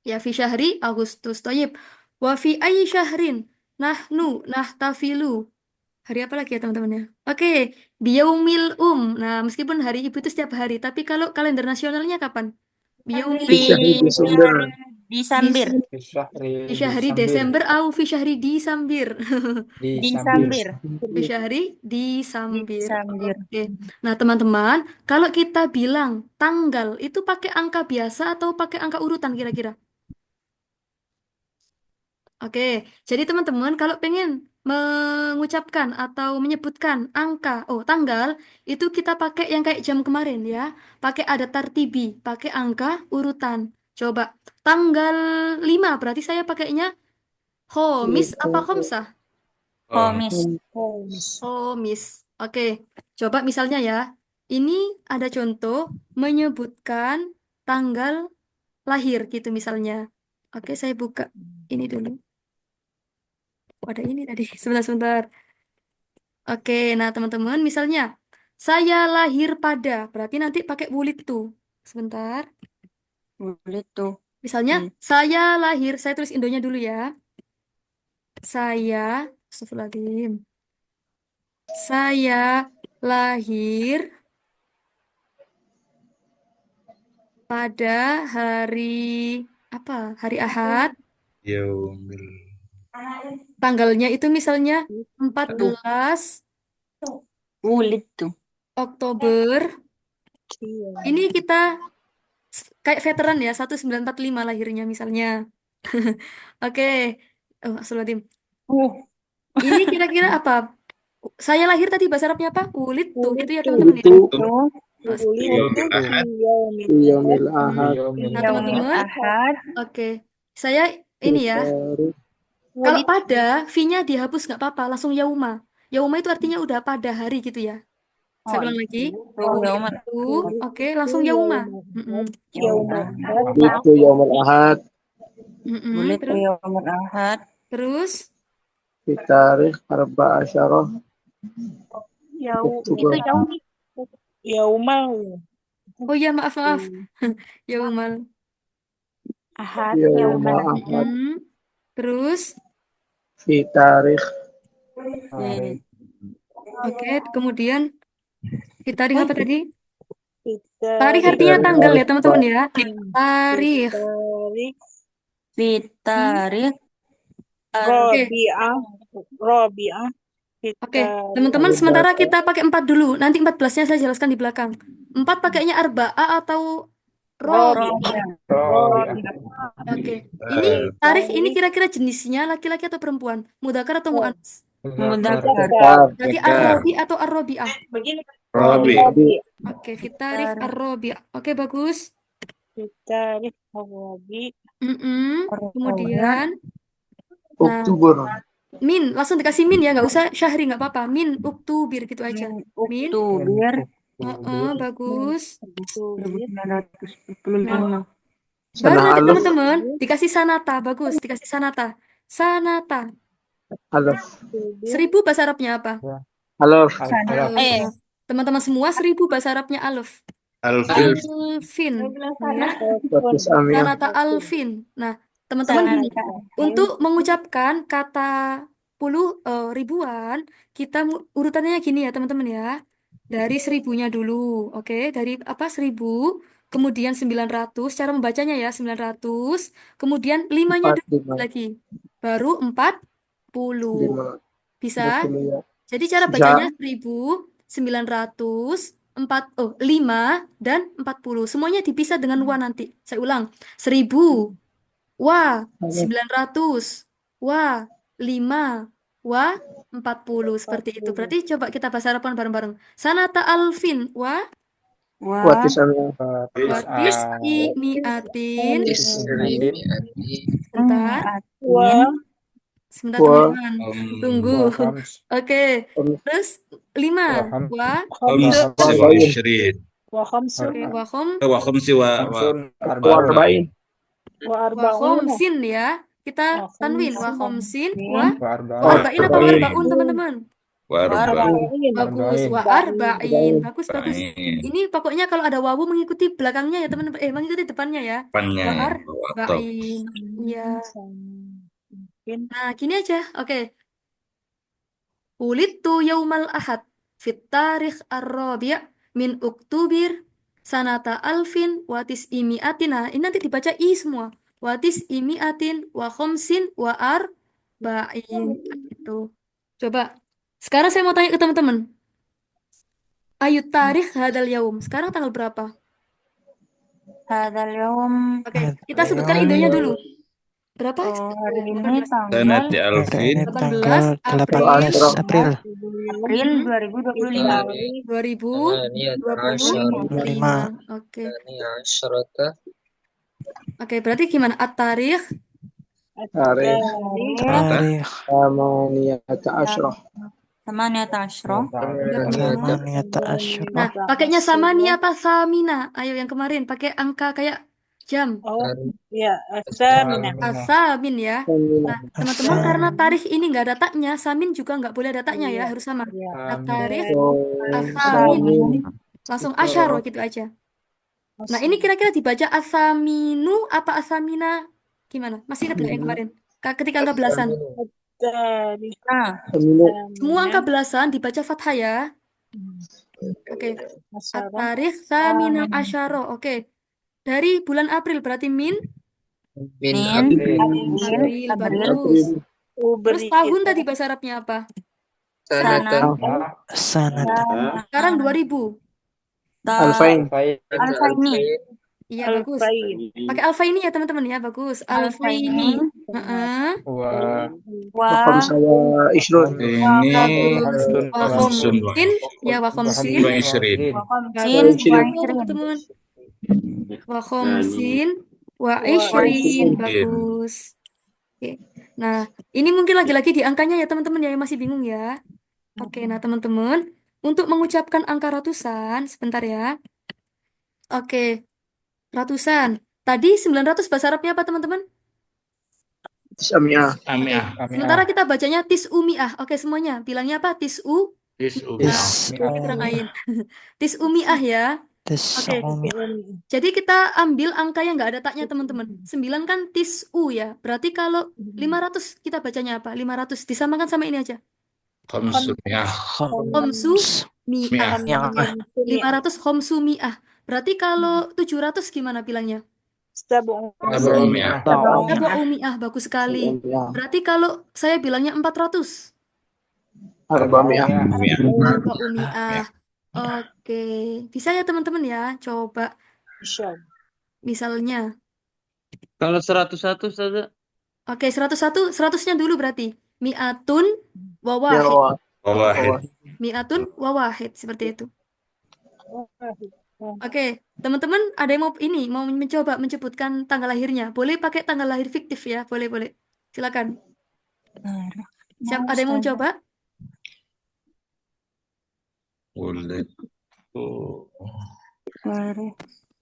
A: Ya fi syahri Agustus. Thayyib. Wa fi ayyi syahrin nahtafilu. Hari apa lagi ya teman-teman ya? Oke, biyaumil Nah, meskipun hari ibu itu setiap hari, tapi kalau kalender nasionalnya kapan? Biyaumil
F: Fi syahri Desember.
M: Di Sambir.
E: في شهر
A: Fi syahri Desember au fi syahri Disambir.
M: Di
E: Sambir.
M: Sambir.
A: Fi syahri Disambir.
M: Sambir.
A: Oke. Nah, teman-teman, kalau kita bilang tanggal itu pakai angka biasa atau pakai angka urutan kira-kira? Oke, jadi teman-teman kalau pengen mengucapkan atau menyebutkan angka, tanggal, itu kita pakai yang kayak jam kemarin ya. Pakai ada tartibi, pakai angka urutan. Coba, tanggal 5 berarti saya pakainya khomis apa khomsah?
M: Komis.
A: Khomis. Oke, coba misalnya ya. Ini ada contoh menyebutkan tanggal lahir gitu misalnya. Oke, saya buka ini dulu. Ada ini tadi. Sebentar. Oke, nah teman-teman, misalnya saya lahir pada, berarti nanti pakai wulid tuh. Sebentar.
M: Boleh tuh.
A: Misalnya saya lahir, saya tulis Indonya dulu ya. Astagfirullahaladzim. Saya lahir pada hari apa? Hari Ahad.
K: Yaumil.
A: Tanggalnya itu misalnya 14
M: Kulit tuh.
A: Oktober. Ini kita kayak veteran ya, 1945 lahirnya misalnya. Oke. Astagfirullahaladzim. Ini kira-kira apa? Saya lahir tadi bahasa Arabnya apa? Wulid tuh gitu ya teman-teman ya.
F: Itu
K: Yaumil Ahad.
F: fi yaumil ahad.
A: Nah teman-teman,
M: Ahad.
A: oke. Saya ini ya. Kalau pada, V-nya dihapus nggak apa-apa, langsung yauma. Yauma itu artinya udah pada hari gitu ya. Saya ulang lagi.
M: Yauma.
A: Oke, langsung yauma.
F: Itu yaumul ahad.
M: Boleh tuh Yaumul Ahad.
A: Terus,
F: Fi tarikh arba'a asyarah
D: Itu
F: Oktober.
D: Yaumal.
A: oh ya maaf. Yaumal.
D: Ahad.
F: Yaumul ahad.
A: Terus,
F: Fi tarikh
A: oke, kemudian kita tarik apa tadi? Tarikh artinya tanggal ya teman-teman ya. Tarikh.
M: Fitarikh.
D: Robi'ah.
A: Oke, teman-teman sementara kita pakai 4 dulu. Nanti 14-nya saya jelaskan di belakang. 4 pakainya arba'a atau robi. Oke, ini tarikh ini kira-kira jenisnya laki-laki atau perempuan? Mudzakkar atau muannas?
M: Mudzakkar.
A: Berarti ar-robi atau ar-robi'ah?
K: Robi.
A: Oke, fitarikh ar-robi'ah. Oke, bagus.
D: Fitarikh ar-robi'.
A: Kemudian
F: Oktober.
A: min, langsung dikasih min ya, nggak usah syahri, nggak apa-apa. Min uktubir gitu aja. Min.
M: Oktobir.
A: Bagus.
M: 1945.
A: Baru
F: Sana
A: nanti
F: alif.
A: teman-teman dikasih sanata, bagus, dikasih sanata. Sanata.
F: Alif.
A: 1000 bahasa Arabnya apa?
F: Alif.
A: Teman-teman semua 1000 bahasa Arabnya alf.
K: Alfil.
A: Alfin. Ya.
F: Batis amiyah.
A: Sanata alfin. Nah, teman-teman gini, untuk mengucapkan kata ribuan, kita urutannya gini ya teman-teman ya. Dari 1000-nya dulu, oke? Dari apa 1000, kemudian 900, cara membacanya ya 900, kemudian 5-nya dulu lagi, baru 40. Bisa? Jadi cara bacanya 1900, 5 dan 40. Semuanya dipisah dengan wa nanti. Saya ulang. 1000, wa 900, wa 5, wa 40. Seperti itu. Berarti coba kita bahasa Arabkan bareng-bareng. Sanata alfin, wa
F: Watis amia.
A: watis imiatin. Bentar. Sebentar
F: Wa
A: teman-teman. Tunggu. Oke. Terus 5. Wa.
K: خمس وعشرين
A: Oke.
K: وخمس
F: arba'in.
A: Wa khomsin ya. Kita tanwin. Wa khomsin. Wa arba'in apa warbaun teman-teman?
K: وأربعين
A: Bagus. Wa arba'in. Bagus. Ini pokoknya kalau ada wawu mengikuti belakangnya ya teman-teman. Mengikuti depannya ya.
K: depannya
A: Wa
K: ya.
A: arba'in. Iya. Nah, gini aja. Oke. Ulidtu yaumal ahad fit tarikh ar-rabi' min Oktobir sanata alfin watis imiatin. Nah, ini nanti dibaca i semua. Watis imiatin wa khomsin wa arba'in. Itu. Coba. Sekarang saya mau tanya ke teman-teman. Ayu tarikh hadal yaum. Sekarang tanggal berapa?
M: Hadal yaum.
A: Oke, kita sebutkan idenya dulu. Berapa?
M: Hari ini
A: 18.
M: tanggal
K: سنة ألف
A: 18 April
H: April
M: April 2025.
A: 2025. Oke. Oke, berarti gimana? At-tarikh
F: Tarikh
H: Tarikh
F: Samaniyata Ashrah.
M: 18.
H: 18
A: Nah, pakainya samani apa samina? Ayo yang kemarin pakai angka kayak jam. Asamin ya. Nah, teman-teman karena tarikh ini nggak ada taknya, samin juga nggak boleh ada taknya ya, harus sama. At-tarikh asamin. Langsung asyaro gitu aja. Nah, ini kira-kira dibaca asaminu apa asamina? Gimana? Masih ingat nggak yang kemarin? Ketika angka belasan. Semua angka belasan dibaca fathah ya. Oke. At-tarikh samina asyaro. Oke. Dari bulan April berarti min April. Bagus. Terus tahun tadi bahasa Arabnya apa?
H: Sanata
A: Sekarang 2000.
F: Alfain.
M: Alfaini.
A: Iya, bagus. Pakai alfa ini ya, teman-teman ya. Bagus. Alfa ini.
M: Wa
F: Khamsa wa ishrun.
K: ini
A: Bagus. Wa
K: khamsun
A: khomsin. Ya, wa khomsin.
K: وعشرين
A: Bagus. Teman-teman. Wa khomsin. Wa ishrin. Bagus. Oke. Nah, ini mungkin lagi-lagi di angkanya ya, teman-teman ya, yang masih bingung ya. Oke, nah teman-teman. Untuk mengucapkan angka ratusan, sebentar ya. Oke. Ratusan. Tadi 900 bahasa Arabnya apa, teman-teman?
F: Tis'amiyah.
A: Sementara kita bacanya tis'umi'ah. Oke, semuanya. Bilangnya apa? Tis'u. Nah, kurang ain. Tis'umi'ah ya. Oke. Jadi kita ambil angka yang nggak ada taknya, teman-teman. 9 kan tis'u ya. Berarti kalau 500 kita bacanya apa? 500. Disamakan sama ini aja.
K: خمسمائة
A: Khomsu mi'ah. 500 khomsu mi'ah. Berarti kalau 700 gimana bilangnya?
K: سبعمائة
A: Arba'umi'ah, bagus sekali. Berarti kalau saya bilangnya 400.
F: Arba'miyah.
A: Arba'umi'ah. Oke. Bisa ya teman-teman ya? Coba. Misalnya.
E: Kalau 101 Ustazah?
A: Oke, 101. 100-nya dulu berarti. Mi'atun wa
F: Ya
A: wahid.
F: wa.
K: واحد
A: Mi'atun wa wahid. Seperti itu. Oke, teman-teman ada yang mau mencoba menyebutkan tanggal lahirnya? Boleh pakai tanggal lahir fiktif ya? Boleh. Silakan. Siap, ada yang mau coba?
K: ولد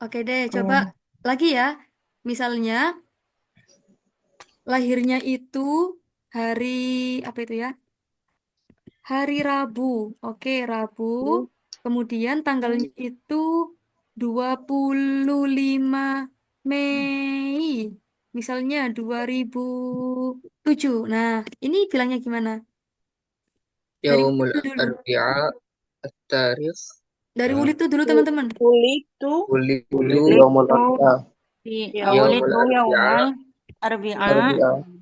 A: Oke deh, coba lagi ya. Misalnya lahirnya itu hari apa itu ya? Hari Rabu. Oke, Rabu. Kemudian tanggalnya itu 25 Mei. Misalnya 2007. Nah, ini bilangnya gimana? Dari
N: Yaumul
A: Wulid dulu.
N: Arbi'a At-Tarikh
A: Dari Wulid itu dulu, teman-teman.
N: Wulidu
F: Yaumul Arbi'ah.
M: Wulidu yaumal arbi'a.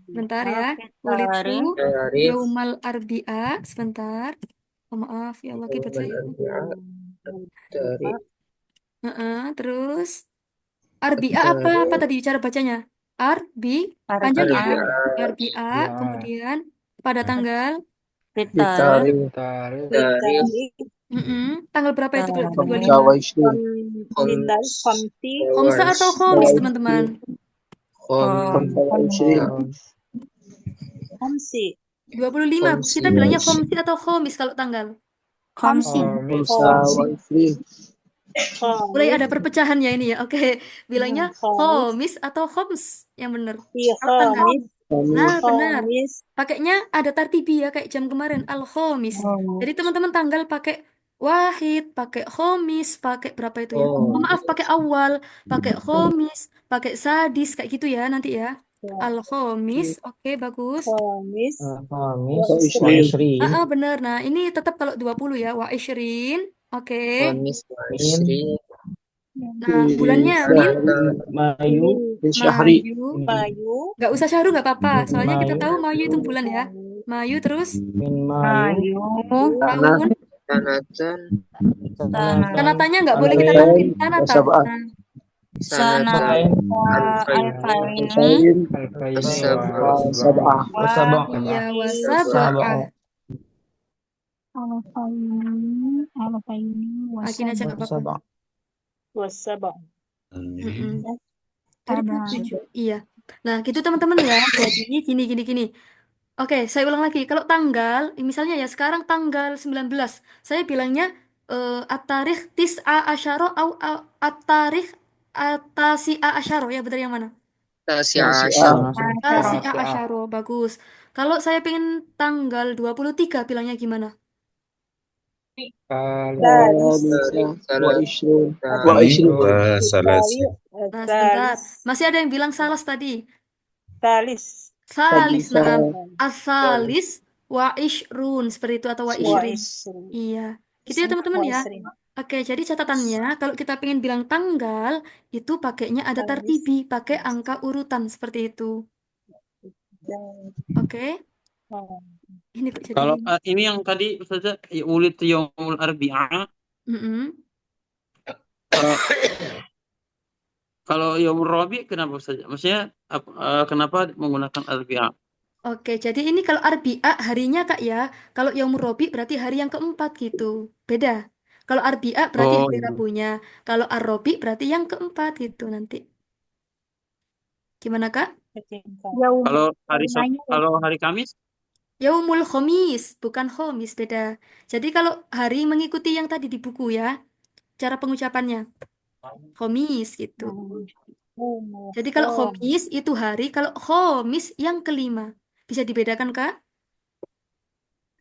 A: Sebentar ya. Wulidtu
N: Tarikh
A: yaumal arbi'a. Sebentar. Oh, maaf ya Allah, kibat saya.
N: Yaumul Arbi'a Tarik.
A: Terus Arbi'a apa tadi cara bacanya? Arbi panjang ya. Arbi'a, kemudian pada tanggal
N: Tarik.
A: tanggal berapa itu? 25.
F: Khamsa wa ishrun.
A: Khomsa atau khomis teman-teman?
F: Khamsa wa ishrun.
A: 25. Kita bilangnya khomsi atau khomis kalau tanggal?
D: Khamsin.
F: Khamsa wa ishrun.
A: Mulai ada perpecahan ya ini ya. Oke, bilangnya khomis atau khoms yang benar. Kalau tanggal. Nah, benar. Pakainya ada tartibi ya kayak jam kemarin al-khomis. Jadi teman-teman tanggal pakai wahid, pakai khomis, pakai berapa itu ya? Oh, maaf, pakai awal, pakai khomis, pakai sadis kayak gitu ya nanti ya. Al-khomis, oke bagus.
F: Wa ishrun.
A: Benar. Nah, ini tetap kalau 20 ya, wa ishrin. Oke. Nah, bulannya
F: Mayu. Syahri.
A: Mayu. Nggak usah syahrul nggak apa-apa. Soalnya kita tahu Mayu itu bulan ya. Mayu terus tahun. Sanatanya nggak boleh kita tambahin sanata.
M: Sanata alfaini
F: Sab'ah.
A: Iya, wasabah. Makin aja nggak apa-apa. Tadi 7. Iya. Nah, gitu teman-teman ya. Jadi gini. Oke, saya ulang lagi. Kalau tanggal, misalnya ya sekarang tanggal 19, saya bilangnya at-tarikh tis'a asyara au at-tarikh atasi'a asyara. Ya, benar yang mana? Tasi'a asyara. Bagus. Kalau saya pengen tanggal 23, bilangnya gimana?
F: Wa ishrun. Wa ishrun.
K: Wa salasi.
A: Nah, sebentar. Masih ada yang bilang salas tadi.
N: Salis.
A: Nah, asalis wa ishrun seperti itu atau wa ishrin. Iya. Gitu ya teman-teman ya. Oke, jadi catatannya kalau kita pengen bilang tanggal itu pakainya ada tartibi, pakai angka urutan seperti itu. Oke. Ini kok jadi
E: Kalau ini yang tadi Ustazah ulid yaumul arbi'a. Kalau yaumul rabi kenapa Ustazah? Maksudnya kenapa menggunakan arbi'a?
A: Oke, jadi ini kalau arbi'a harinya Kak ya. Kalau yaumul rabi berarti hari yang keempat gitu. Beda. Kalau arbi'a berarti hari Rabunya. Kalau ar-rabi berarti yang keempat gitu nanti. Gimana Kak?
E: Kalau hari Kamis?
A: Yaumul khomis, bukan khomis, beda. Jadi kalau hari mengikuti yang tadi di buku ya, cara pengucapannya. Khomis gitu. Jadi kalau khomis itu hari, kalau khomis yang kelima. Bisa dibedakan Kak?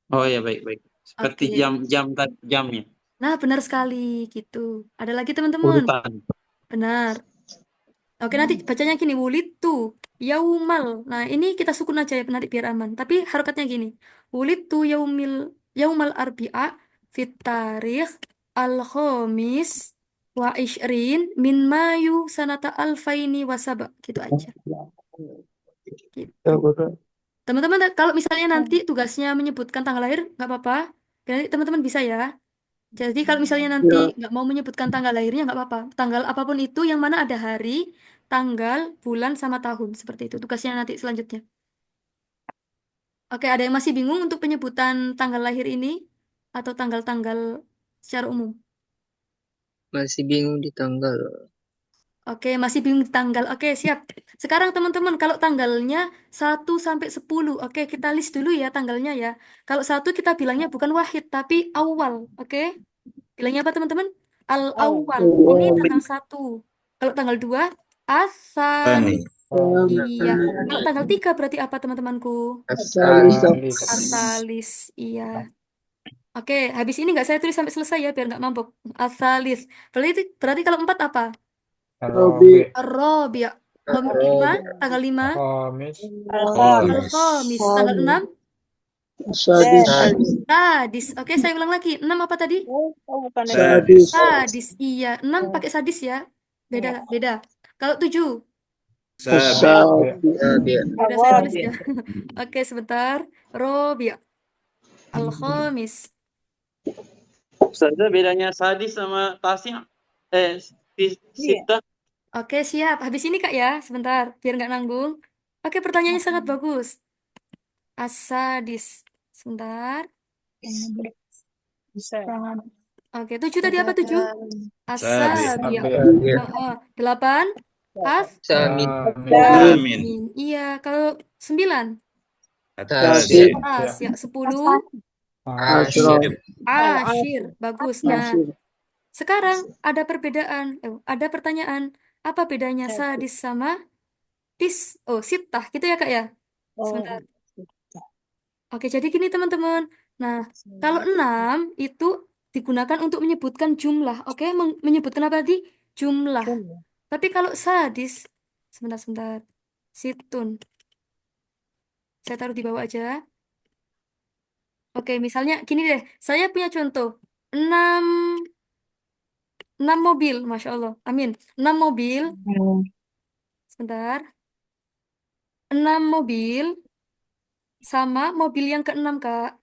E: Oh ya, baik. Seperti jamnya.
A: Nah, benar sekali gitu. Ada lagi teman-teman?
E: Urutan.
A: Benar. Oke, nanti bacanya gini, wulitu yaumal. Nah, ini kita sukun aja ya nanti biar aman. Tapi harokatnya gini. Wulitu yaumal arbi'a fit tarikh al-khamis wa ishrin min mayu sanata alfaini wasaba. Gitu aja. Gitu. Teman-teman, kalau misalnya nanti tugasnya menyebutkan tanggal lahir, nggak apa-apa. Nanti teman-teman bisa ya. Jadi kalau misalnya nanti nggak mau menyebutkan tanggal lahirnya nggak apa-apa. Tanggal apapun itu yang mana ada hari, tanggal, bulan, sama tahun. Seperti itu tugasnya nanti selanjutnya. Oke, ada yang masih bingung untuk penyebutan tanggal lahir ini? Atau tanggal-tanggal secara umum?
N: Masih bingung di tanggal.
A: Oke, masih bingung di tanggal. Oke, siap. Sekarang teman-teman, kalau tanggalnya 1 sampai 10. Oke, kita list dulu ya tanggalnya ya. Kalau 1 kita bilangnya bukan wahid, tapi awal. Oke? Bilangnya apa teman-teman? Al-awwal. Ini tanggal 1. Kalau tanggal 2, asal. Iya. Kalau tanggal 3 berarti apa teman-temanku? Asalis. Iya. Oke, habis ini nggak saya tulis sampai selesai ya, biar nggak mabuk. Asalis. Berarti kalau 4 apa? Ar-rabi'. Tanggal 5. Al-khamis. Tanggal 6. Sadis. Oke, saya ulang lagi. 6 apa tadi? Sadis. Iya, 6 pakai sadis ya. Beda. Kalau 7? Udah saya tulis ya. Oke, sebentar. Robi'. Al-khamis.
E: Ustazah, bedanya sadis sama tasya? Sita?
A: Oke, siap. Habis ini Kak ya, sebentar, biar nggak nanggung. Oke, pertanyaannya sangat bagus. Asadis. Sebentar. Oke, 7 tadi apa 7? Asabiah.
K: Sadis.
A: 8.
N: Samin.
K: Samin.
A: Iya, kalau 9.
K: Atasi.
A: Ya, 10.
F: Asyra.
A: Ashir. Bagus. Nah,
F: Asyir.
A: sekarang ada perbedaan. Ada pertanyaan. Apa bedanya sadis sama sitah gitu ya Kak ya? Sebentar. Oke, jadi gini teman-teman. Nah, kalau 6 itu digunakan untuk menyebutkan jumlah. Oke, menyebutkan apa tadi? Jumlah. Tapi kalau sadis, sebentar. Situn. Saya taruh di bawah aja. Oke, misalnya gini deh. Saya punya contoh. 6 mobil, Masya Allah. Amin. 6 mobil. Sebentar. 6 mobil sama mobil yang ke-6, Kak.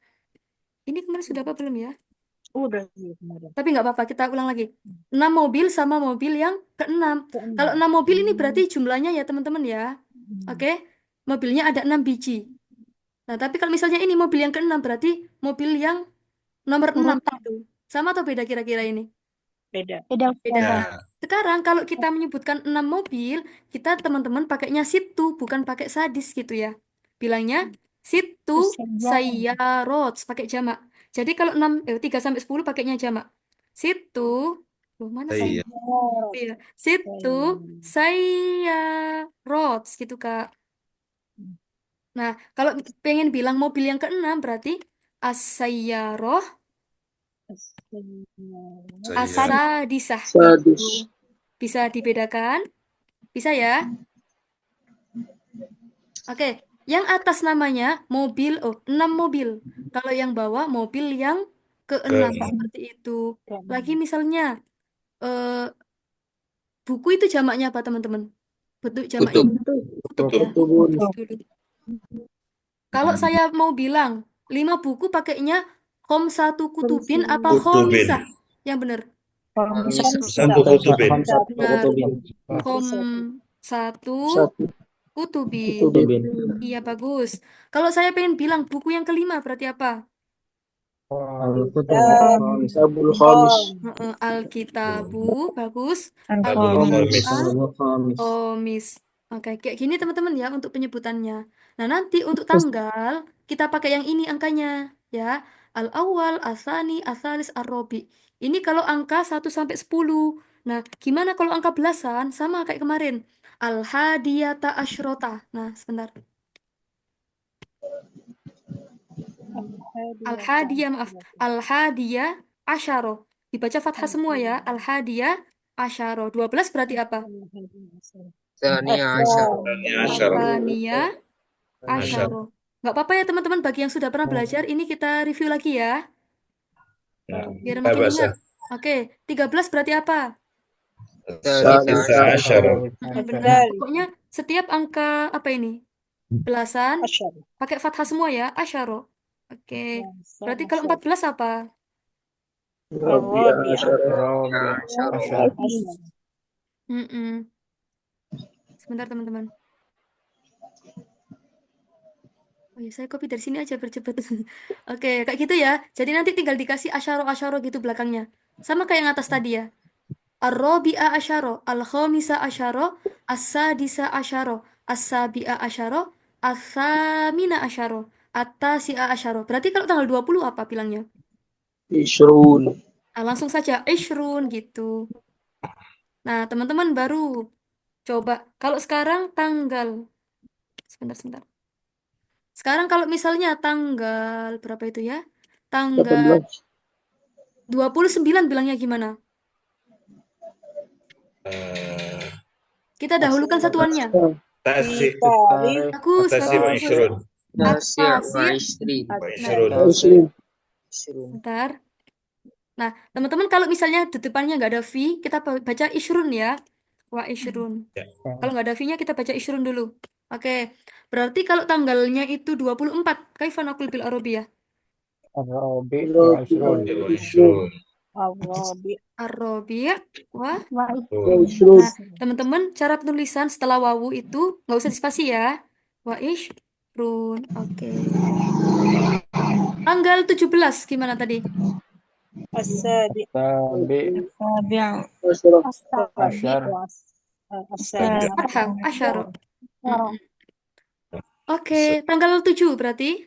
A: Ini kemarin sudah apa belum ya?
M: Udah.
A: Tapi nggak apa-apa, kita ulang lagi. 6 mobil sama mobil yang ke-6. Kalau 6 mobil ini berarti jumlahnya ya teman-teman ya. Oke, mobilnya ada 6 biji. Nah, tapi kalau misalnya ini mobil yang ke-6 berarti mobil yang nomor 6 itu. Sama atau beda kira-kira ini?
M: Beda.
A: Beda.
K: Ya.
A: Sekarang kalau kita menyebutkan 6 mobil, kita teman-teman pakainya situ, bukan pakai sadis gitu ya. Bilangnya situ sayyarot, pakai jamak. Jadi kalau 3 sampai 10 pakainya jamak. Situ, mana sih?
K: Iya.
A: Iya, situ sayyarot gitu, Kak. Nah, kalau pengen bilang mobil yang ke-6 berarti as-sayyaroh asadisah
F: Sadis.
A: gitu. Bisa dibedakan? Bisa ya? Oke, yang atas namanya mobil, 6 mobil. Kalau yang bawah mobil yang ke-6 seperti itu. Lagi misalnya buku itu jamaknya apa, teman-teman? Bentuk jamaknya kutub ya.
F: Kutubun.
A: Kalau saya mau bilang 5 buku pakainya satu kutubin apa
K: Kutubin.
A: khomisah? Yang benar.
K: Satu kutubin.
A: Satu
F: Satu.
A: kutubin.
F: Kutubin.
A: Iya, bagus. Kalau saya pengen bilang buku yang kelima berarti apa?
F: Kitabul Khamis.
A: Alkitabu, bagus.
K: Al-Khamis.
A: Khamis. Oke, kayak gini teman-teman ya untuk penyebutannya. Nah, nanti untuk tanggal kita pakai yang ini angkanya ya. Al-awwal, asani, asalis, ar-robi. Ini kalau angka 1 sampai 10. Nah, gimana kalau angka belasan? Sama kayak kemarin. Al-hadiyata asyrota. Nah, sebentar. Al-hadiyah, maaf. Al-hadiyah asyaro. Dibaca fathah semua ya. Al-hadiyah asyaro. 12 berarti apa?
N: Tsaniya asyar.
A: Tania asyaro. Nggak apa-apa ya teman-teman, bagi yang sudah pernah belajar, ini kita review lagi ya. Biar makin ingat. Oke, 13 berarti apa?
K: Salisa asyara.
A: Benar. Pokoknya setiap angka apa ini? Belasan pakai fathah semua ya, asyaro. Oke. Berarti kalau 14 apa? Mm-mm. Sebentar teman-teman. Oh ya, saya copy dari sini aja bercepat. Oke, kayak gitu ya. Jadi nanti tinggal dikasih asyaro gitu belakangnya. Sama kayak yang atas tadi ya. Ar-Rabi'a asyara, Al-Khamisa asyara, As-Sadisa asyara, As-Sabi'a asyara, As-Samina asyara, At-Tasi'a asyara. Berarti kalau tanggal 20 apa bilangnya?
F: Ishrun.
A: Nah, langsung saja Ishrun gitu. Nah, teman-teman baru coba. Kalau sekarang tanggal. Sebentar. Sekarang kalau misalnya tanggal berapa itu ya? Tanggal 29 bilangnya gimana? Kita dahulukan satuannya.
K: Tasi.
A: Bagus.
K: Tasi wa ishrun.
A: Bentar. Nah, teman-teman kalau misalnya di depannya nggak ada V, kita baca ishrun ya. Wa ishrun. Kalau nggak ada V-nya, kita baca ishrun dulu. Oke. Berarti kalau tanggalnya itu 24, kaifa naqul bil arabiyah?
O: Ar-Rabi.
A: Ar-Rabi' wa.
F: وعشرون
A: Nah, teman-teman, cara penulisan setelah wawu itu nggak usah dispasi ya. Wa ishrun. Oke. Tanggal 17 gimana tadi?
O: As-Sabi.
F: السابع
M: السابع
F: عشرة
O: As-Sabi.
F: عشر
O: As-Sabi.
A: Fathah, asyara.
D: Asyara.
A: Oke, tanggal 7 berarti.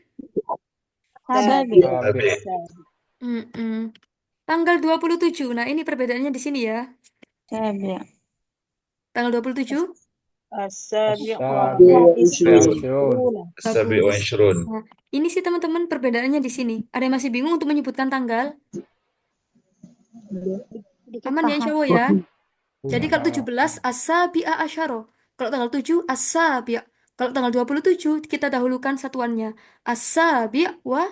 O: Sabi.
F: السابع
O: Sabi.
A: Mm-mm. Tanggal 27. Nah, ini perbedaannya di sini ya.
M: السابع
A: Tanggal 27.
O: As-Sabi.
F: السابع
O: Isrun.
F: وعشرون
K: السابع
A: Bagus.
K: وعشرون
A: Nah, ini sih teman-teman perbedaannya di sini. Ada yang masih bingung untuk menyebutkan tanggal?
D: Sedikit
A: Aman ya, insya
D: paham.
A: Allah ya. Jadi kalau 17 asabi'a asyara. Kalau tanggal 7 asabi'. Kalau tanggal 27 kita dahulukan satuannya. Asabi' wa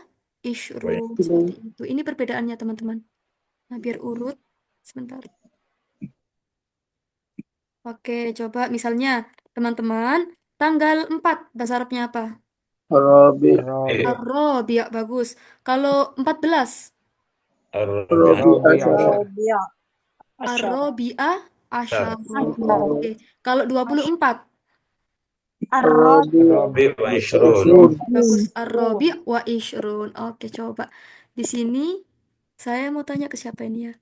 A: ishrun. Seperti itu. Ini perbedaannya teman-teman. Nah, biar urut. Sebentar. Oke, coba misalnya teman-teman tanggal 4 bahasa Arabnya apa?
F: الرابع
A: Ar-Rabi', bagus. Kalau 14
F: الرابع عشر
O: Rabi'. Asyara.
A: Ar-Rabi'ah asyara.
F: الرابع
A: Oke. Kalau 24
D: Ar-Rabi.
K: الرابع وعشرون
F: وعشرون
A: bagus. Ar-Rabi' wa ishrun. Oke, coba. Di sini saya mau tanya ke siapa ini ya?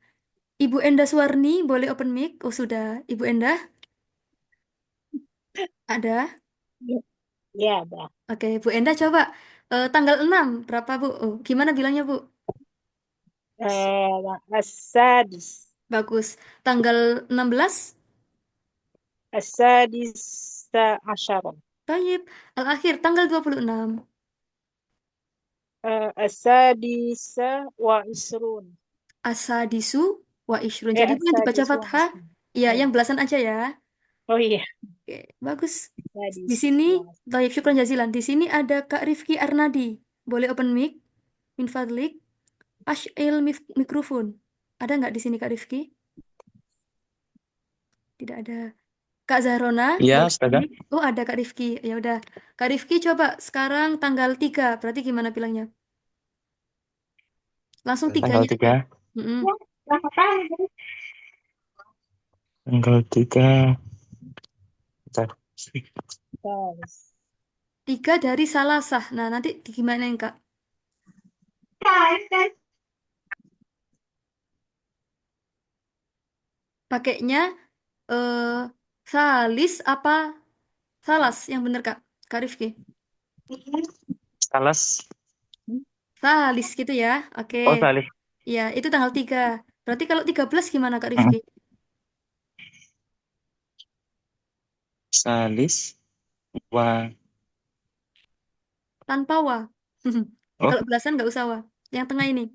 A: Ibu Endah Suwarni, boleh open mic? Oh, sudah. Ibu Endah, ada?
O: Ya, ada.
A: Oke, Bu Endah coba. Tanggal 6, berapa, Bu? Oh, gimana bilangnya, Bu?
O: As-Sadis.
A: Bagus. Tanggal 16?
O: As-Sadis asyara.
A: Tayyib. Al-akhir, tanggal 26.
O: As-Sadis wa Isrun.
A: Asadisu wa ishrun. Jadi itu yang dibaca
O: As-Sadis wa
A: fathah.
O: Isrun.
A: Iya, yang belasan aja ya.
O: Oh iya.
A: Oke, bagus. Di
O: Sadis
A: sini,
O: wa
A: Tayyib, syukran jazilan. Di sini ada Kak Rifki Arnadi. Boleh open mic? Min fadlik. Ash'il mikrofon. Ada nggak di sini Kak Rifki? Tidak ada. Kak Zahrona,
H: Ya,
A: boleh open
H: Ustazah.
A: mic? Oh, ada Kak Rifki. Ya udah. Kak Rifki coba sekarang tanggal 3. Berarti gimana bilangnya? Langsung
H: Tanggal
A: tiganya aja.
H: 3.
A: Mm-mm.
H: Tanggal 3. Bentar.
O: Sadis.
A: 3 dari salasah. Nah, nanti gimana Kak? Pakainya salis apa salas? Yang bener Kak? Kak Rifki.
H: Salas.
A: Salis gitu ya. Oke.
H: Oh, salis.
A: Ya, itu tanggal 3. Berarti kalau 13 gimana Kak Rifki?
H: Salis. Wa.
A: Tanpa wa.
H: Oh,
A: Kalau belasan nggak usah wa. Yang tengah ini.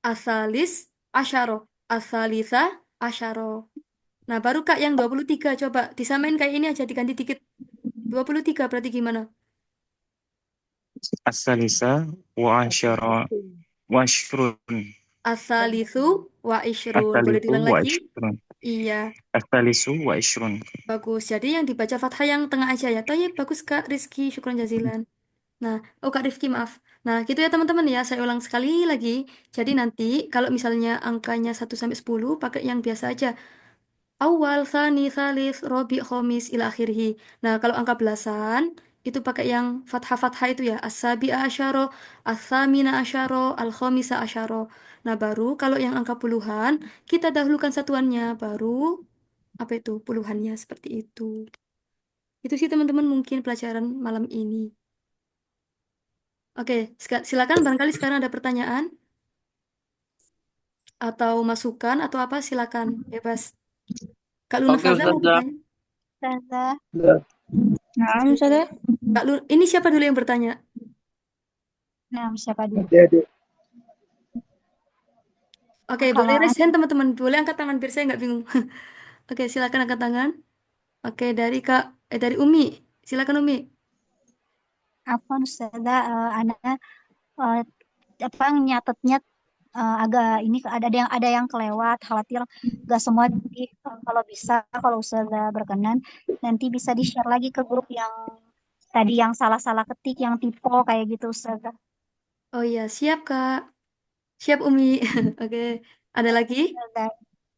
A: Asalis asyaro. Asalisa asyaro. Nah, baru Kak yang 23. Coba disamain kayak ini aja, diganti dikit. 23 berarti gimana?
H: asalisa wa asyara wa ashrun.
A: Asalisu wa ishrun. Boleh
H: Asalisu
A: diulang
H: wa
A: lagi?
H: ashrun.
A: Iya,
H: Asalisu wa ashrun.
A: bagus. Jadi yang dibaca fathah yang tengah aja ya. Toyib, bagus Kak Rizky. Syukran jazilan. Nah, oh Kak Rifki maaf. Nah, gitu ya teman-teman ya. Saya ulang sekali lagi. Jadi nanti kalau misalnya angkanya 1 sampai 10 pakai yang biasa aja. Awal, tsani, tsalis, robi, khomis, ila akhirih. Nah, kalau angka belasan itu pakai yang fathah-fathah itu ya. As-sabi'a asyara, as-samina asyara, al-khomisa asyara. Nah, baru kalau yang angka puluhan kita dahulukan satuannya. Baru apa itu puluhannya seperti itu. Itu sih teman-teman mungkin pelajaran malam ini. Oke, silakan barangkali sekarang ada pertanyaan atau masukan atau apa silakan bebas. Kak Luna
E: Oke,
A: Faza mau
E: Ustazah.
A: bertanya?
D: Ustazah.
M: Nah, Ustazah.
A: Kak Luna, ini siapa dulu yang bertanya?
D: Nah, siapa dulu?
F: adik-adik
A: Oke,
D: Kalau
A: boleh raise hand teman-teman. Boleh angkat tangan biar saya nggak bingung. Oke, silakan angkat tangan. Oke, dari Umi. Silakan Umi.
D: apa Ustazah, Ana apa nyatetnya agak ini ada yang kelewat, khawatir gak semua. Jadi kalau bisa, kalau Ustazah berkenan nanti bisa di-share lagi ke grup yang tadi yang salah-salah ketik, yang typo kayak gitu, Ustazah.
A: Oh iya, siap Kak. Siap Umi. Oke. Ada lagi?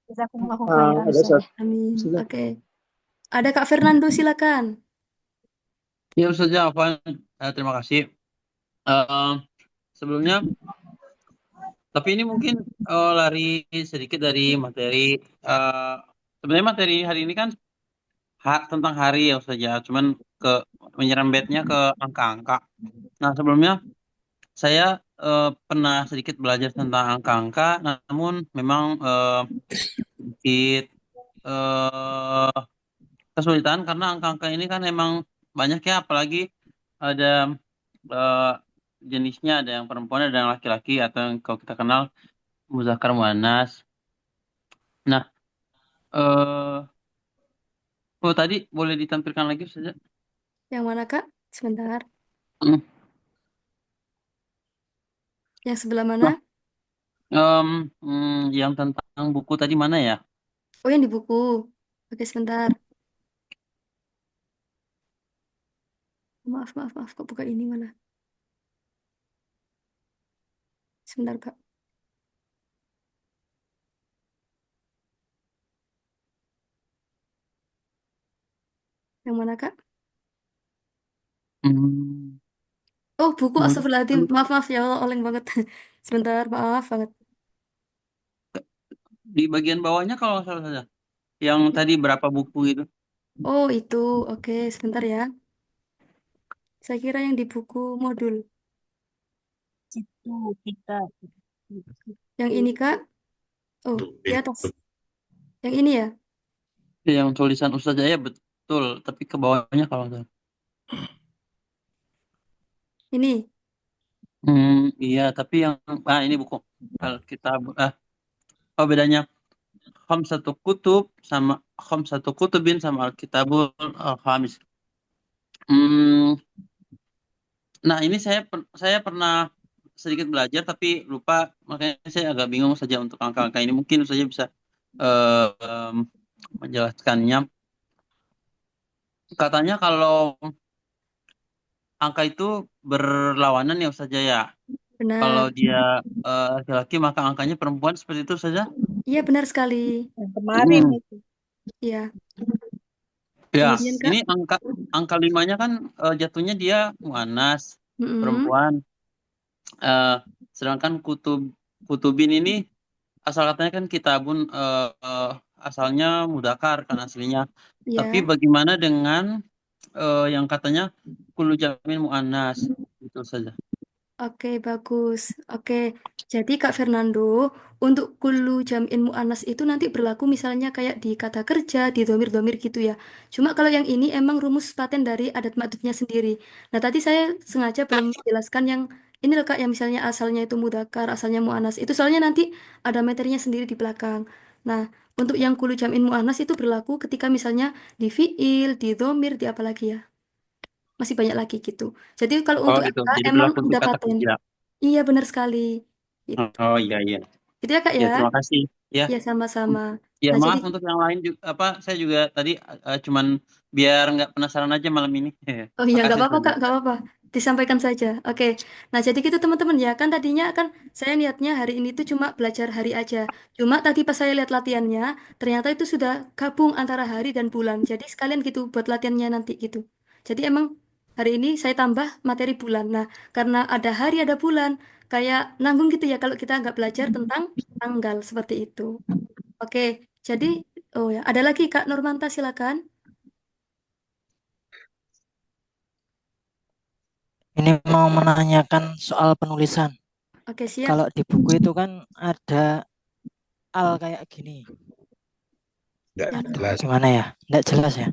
D: Jazakumullahu
F: Ah,
D: khairan,
F: ada
D: Ustazah.
A: Amin.
F: Sudah.
A: Oke. Ada Kak Fernando, silakan.
E: Ya Ustazah Afwan, terima kasih. Eh, sebelumnya, tapi ini mungkin lari sedikit dari materi. eh, Sebenarnya materi hari ini kan tentang hari ya Ustazah, cuman ke menyerempetnya ke angka-angka. Nah sebelumnya saya pernah sedikit belajar tentang angka-angka, namun memang sedikit eh, kesulitan karena angka-angka ini kan emang banyak ya, apalagi ada eh, jenisnya, ada yang perempuan, ada yang laki-laki, atau yang kalau kita kenal muzakkar muannas. Nah, tadi boleh ditampilkan lagi saja.
A: Yang mana Kak? Sebentar.
E: Hmm.
A: Yang sebelah mana?
E: Nah, yang tentang buku tadi mana ya?
A: Oh, yang di buku. Oke, sebentar. Maaf, maaf, maaf. Kok buka ini mana? Sebentar, Kak. Yang mana, Kak?
E: Hmm.
A: Oh, buku
E: Hmm.
A: Astagfirullahaladzim. Maaf, maaf. Ya Allah, oleng banget. Sebentar, maaf banget.
E: Di bagian bawahnya kalau nggak salah saja. Yang tadi berapa buku itu?
A: Oh, itu. Oke, sebentar ya. Saya kira yang di buku modul.
O: Situ kita.
A: Yang ini, Kak. Oh, di atas. Yang ini ya?
E: Yang tulisan Ustaz Jaya betul, tapi ke bawahnya kalau nggak salah.
A: Ini.
E: Iya, tapi yang ini buku kita bedanya satu kutub sama satu kutubin sama Alkitabul Khamis. Nah, ini saya pernah sedikit belajar tapi lupa, makanya saya agak bingung saja untuk angka-angka ini. Mungkin saja bisa menjelaskannya. Katanya kalau angka itu berlawanan ya Ustaz Jaya. Kalau
A: Benar.
E: dia laki-laki maka angkanya perempuan, seperti itu saja.
A: Iya, benar sekali.
O: Yang kemarin itu.
A: Iya.
E: Ya,
A: Kemudian, Kak.
E: ini angka 5-nya kan jatuhnya dia muannas,
A: Mm-mm.
E: perempuan. Sedangkan kutubin ini asal katanya kan kitabun, asalnya mudakar kan aslinya. Tapi
A: Iya.
E: bagaimana dengan yang katanya kullu jamin muannas, itu saja.
A: Oke, bagus. Oke, jadi Kak Fernando, untuk kullu jam'in mu'annas itu nanti berlaku misalnya kayak di kata kerja, di domir-domir gitu ya. Cuma kalau yang ini emang rumus paten dari adat maksudnya sendiri. Nah, tadi saya sengaja belum menjelaskan yang ini loh Kak, yang misalnya asalnya itu mudzakkar, asalnya mu'annas. Itu soalnya nanti ada materinya sendiri di belakang. Nah, untuk yang kullu jam'in mu'annas itu berlaku ketika misalnya di fiil, di domir, di apa lagi ya? Masih banyak lagi gitu. Jadi kalau
E: Oh
A: untuk
E: gitu.
A: angka
E: Jadi
A: emang
E: berlaku untuk
A: udah
E: kata
A: paten.
E: kerja.
A: Iya benar sekali. Itu.
E: Oh iya iya.
A: Itu ya Kak
E: Ya
A: ya?
E: terima kasih. Ya.
A: Ya sama-sama.
E: Ya
A: Nah jadi,
E: maaf untuk yang lain juga, saya juga tadi cuman biar nggak penasaran aja malam ini.
A: oh iya nggak
E: Makasih
A: apa-apa
E: saja.
A: Kak, nggak apa-apa. Disampaikan saja. Oke. Nah jadi gitu teman-teman ya. Kan tadinya kan saya niatnya hari ini tuh cuma belajar hari aja. Cuma tadi pas saya lihat latihannya, ternyata itu sudah gabung antara hari dan bulan. Jadi sekalian gitu buat latihannya nanti gitu. Jadi emang hari ini saya tambah materi bulan. Nah karena ada hari ada bulan, kayak nanggung gitu ya kalau kita nggak belajar tentang tanggal seperti itu. Oke, jadi oh ya, ada lagi Kak Nurmanta silakan.
P: Ini mau menanyakan soal penulisan.
A: Oke, siap.
P: Kalau di buku itu kan ada al kayak gini.
K: Nggak
A: Yang
K: jelas.
P: Gimana ya? Nggak jelas ya.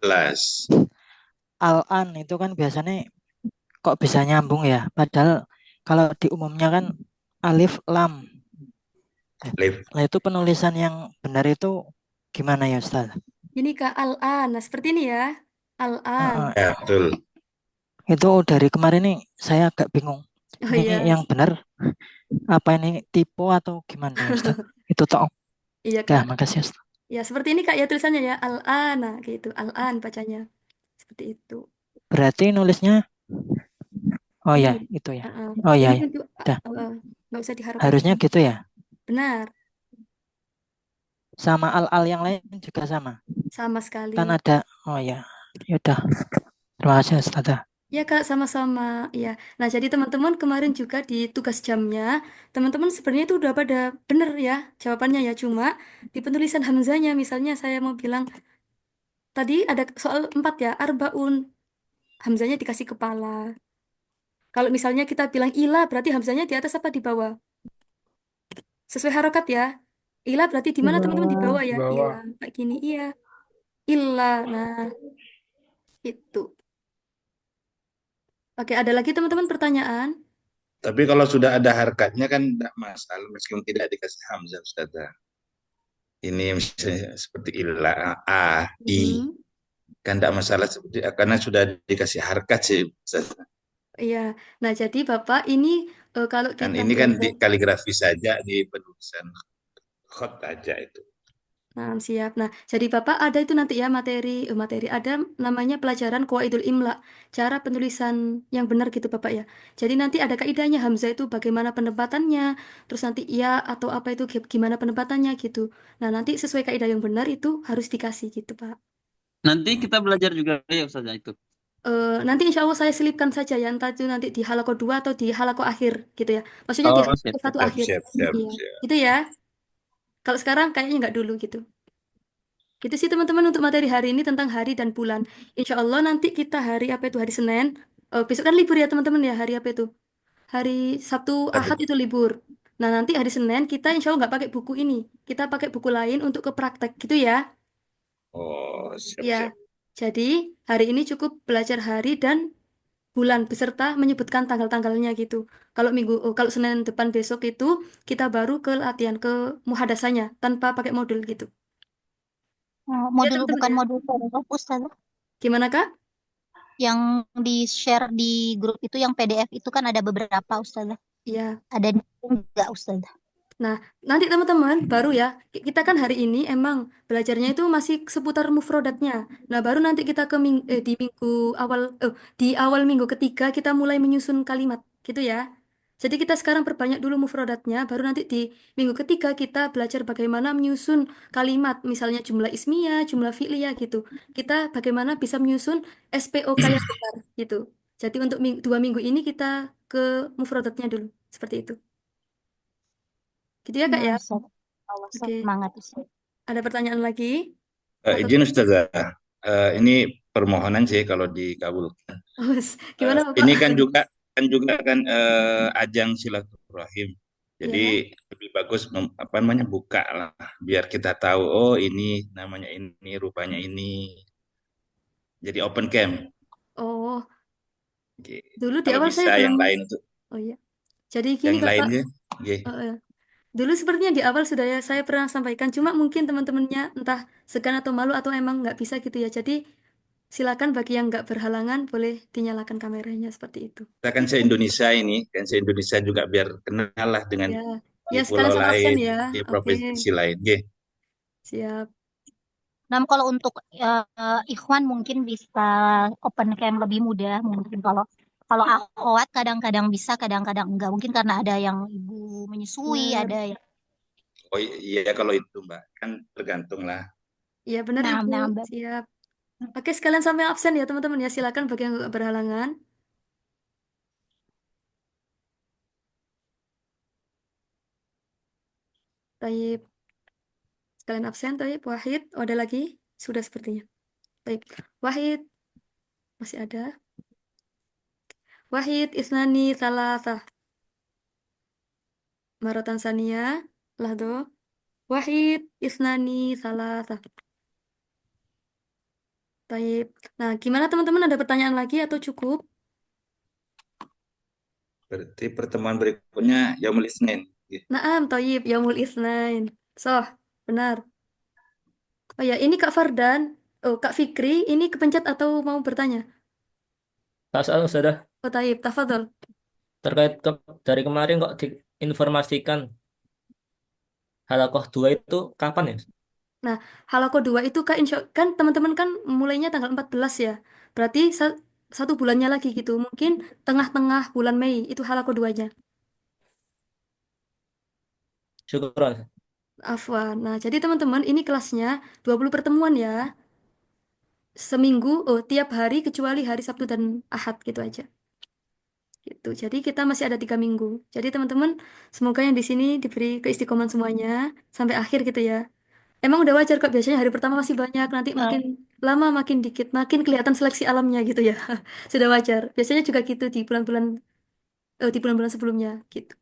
K: Jelas.
P: Al-an itu kan biasanya kok bisa nyambung ya? Padahal kalau di umumnya kan alif lam.
K: Alif.
P: Nah itu penulisan yang benar itu gimana ya Ustaz?
A: Ini Kak Al-An. Nah, seperti ini ya. Al-An.
K: Ya, betul.
P: Itu dari kemarin nih saya agak bingung.
A: Oh
P: Ini
A: iya.
P: yang benar apa ini tipe atau gimana ya Ustaz? Itu toh.
A: Iya
P: Ya,
A: Kak.
P: makasih Ustaz.
A: Ya, seperti ini Kak ya tulisannya ya. Al-An. Nah, gitu. Al-An bacanya. Seperti itu.
P: Berarti nulisnya, oh
A: Ini,
P: ya, itu ya.
A: uh-uh.
P: Oh ya,
A: Ini
P: ya.
A: untuk
P: Udah.
A: nggak usah diharapkan.
P: Harusnya gitu ya.
A: Benar,
P: Sama al-al yang lain juga sama.
A: sama sekali.
P: Kan ada, oh ya. Ya udah. Terima kasih Ustazah.
A: Ya Kak, sama-sama. Ya. Nah, jadi teman-teman kemarin juga di tugas jamnya, teman-teman sebenarnya itu udah pada bener ya jawabannya ya. Cuma di penulisan hamzanya, misalnya saya mau bilang tadi ada soal 4 ya, arbaun. Hamzanya dikasih kepala. Kalau misalnya kita bilang ila, berarti hamzanya di atas apa di bawah? Sesuai harokat ya. Ila berarti di mana teman-teman? Di bawah ya. Ila.
F: bawah.
A: Kayak gini, iya. Illa. Nah, itu. Oke, ada lagi teman-teman pertanyaan?
K: Tapi kalau sudah ada harkatnya kan tidak masalah meskipun tidak dikasih hamzah Ustazah. Ini misalnya seperti illa, a, i,
A: Hmm.
K: kan tidak masalah seperti karena sudah dikasih harkat sih Ustazah.
A: Iya. Nah, jadi Bapak ini kalau
K: Kan
A: kita
K: ini kan
A: belajar.
K: di kaligrafi saja di penulisan khot aja itu.
A: Nah, siap. Nah, jadi Bapak ada itu nanti ya materi ada namanya pelajaran Qawaidul Imla, cara penulisan yang benar gitu Bapak ya. Jadi nanti ada kaidahnya hamzah itu bagaimana penempatannya, terus nanti ya atau apa itu gimana penempatannya gitu. Nah, nanti sesuai kaidah yang benar itu harus dikasih gitu, Pak.
E: Nanti kita belajar juga ya Ustazah itu.
A: Nanti insya Allah saya selipkan saja ya, entah itu nanti di halako 2 atau di halako akhir gitu ya. Maksudnya di
E: Oh,
A: halako
E: siap.
A: 1
K: Siap,
A: akhir.
K: siap, siap,
A: Iya,
K: siap.
A: itu ya. Kalau sekarang kayaknya nggak dulu gitu. Gitu sih teman-teman untuk materi hari ini tentang hari dan bulan. Insya Allah nanti kita hari apa itu hari Senin. Besok kan libur ya teman-teman ya hari apa itu? Hari Sabtu Ahad itu libur. Nah nanti hari Senin kita insya Allah nggak pakai buku ini. Kita pakai buku lain untuk ke praktek gitu ya.
K: Oh, siap,
A: Ya.
K: siap.
A: Jadi hari ini cukup belajar hari dan bulan beserta menyebutkan tanggal-tanggalnya gitu. Kalau Senin depan besok itu kita baru ke latihan ke muhadasahnya tanpa pakai modul gitu. Ya
D: Modul
A: teman-teman
D: bukan
A: ya.
D: modul PDF, Ustazah.
A: Gimana Kak?
D: Yang di-share di grup itu yang PDF itu kan ada beberapa, Ustazah.
A: Iya.
D: Ada enggak, Ustazah?
A: Nah, nanti teman-teman baru ya, kita kan hari ini emang belajarnya itu masih seputar mufrodatnya. Nah, baru nanti kita di minggu awal di awal minggu ketiga kita mulai menyusun kalimat, gitu ya. Jadi kita sekarang perbanyak dulu mufrodatnya, baru nanti di minggu ketiga kita belajar bagaimana menyusun kalimat, misalnya jumlah ismiyah, jumlah fi'liyah gitu. Kita bagaimana bisa menyusun SPOK yang benar gitu. Jadi untuk 2 minggu ini kita ke mufrodatnya dulu, seperti itu. Gitu ya Kak
D: Nah,
A: ya.
D: Ustazah. Allah
A: Oke.
D: semangat, Ustazah.
A: Ada pertanyaan lagi? Atau
K: Izin Ustazah, ini permohonan sih kalau dikabulkan.
A: gimana Bapak?
K: Ini kan ajang silaturahim. Jadi lebih bagus apa namanya buka lah biar kita tahu oh ini namanya ini rupanya ini. Jadi open camp.
A: Oh,
K: Oke.
A: dulu di
K: Kalau
A: awal saya
K: bisa
A: belum.
K: yang lain itu
A: Oh iya. Jadi gini
K: yang
A: Bapak.
K: lainnya. Oke.
A: Dulu sepertinya di awal sudah ya saya pernah sampaikan, cuma mungkin teman-temannya entah segan atau malu atau emang nggak bisa gitu ya. Jadi silakan bagi yang nggak berhalangan boleh dinyalakan kameranya seperti itu.
K: Kita kan se-Indonesia ini, kan se-Indonesia juga biar kenal lah dengan
A: Ya,
K: di
A: ya
K: pulau
A: sekalian sama absen
K: lain,
A: ya.
K: di
A: Oke,
K: provinsi lain. Oke.
A: siap.
D: Nah, kalau untuk Ikhwan mungkin bisa open camp lebih mudah. Mungkin kalau akhwat kadang-kadang bisa, kadang-kadang enggak. Mungkin karena ada yang ibu menyusui,
A: Benar.
D: ada yang
K: Oh iya kalau itu Mbak, kan tergantung lah.
A: Iya benar Ibu.
D: Mbak.
A: Siap. Oke, sekalian sampai absen ya teman-teman ya. Silakan bagi yang nggak berhalangan. Baik. Sekalian absen, Taib. Wahid, oh, ada lagi? Sudah sepertinya. Baik. Wahid, masih ada. Wahid, Isnani, Salasah. Maratan Sania, Lahdo. Wahid, Isnani, Salasah. Baik. Nah, gimana teman-teman? Ada pertanyaan lagi atau cukup?
K: Berarti pertemuan berikutnya Yaumul Isnin.
A: Naam, Taib, Yaumul Isnain. Soh, benar. Oh ya, ini Kak Fardan. Oh, Kak Fikri, ini kepencet atau mau bertanya?
J: Tak soal sudah
A: Oh, Taib, tafadhol.
J: terkait dari kemarin kok diinformasikan halakoh 2 itu kapan ya?
A: Nah, halako 2 itu kan teman-teman kan mulainya tanggal 14 ya. Berarti satu bulannya lagi gitu. Mungkin tengah-tengah bulan Mei itu halaqah keduanya.
J: Syukron.
A: Afwan. Nah, jadi teman-teman ini kelasnya 20 pertemuan ya. Seminggu, tiap hari kecuali hari Sabtu dan Ahad gitu aja. Gitu. Jadi kita masih ada 3 minggu. Jadi teman-teman, semoga yang di sini diberi keistiqomahan semuanya sampai akhir gitu ya. Emang udah wajar kok biasanya hari pertama masih banyak, nanti makin lama makin dikit, makin kelihatan seleksi alamnya gitu ya. Sudah wajar. Biasanya juga gitu di bulan-bulan sebelumnya gitu.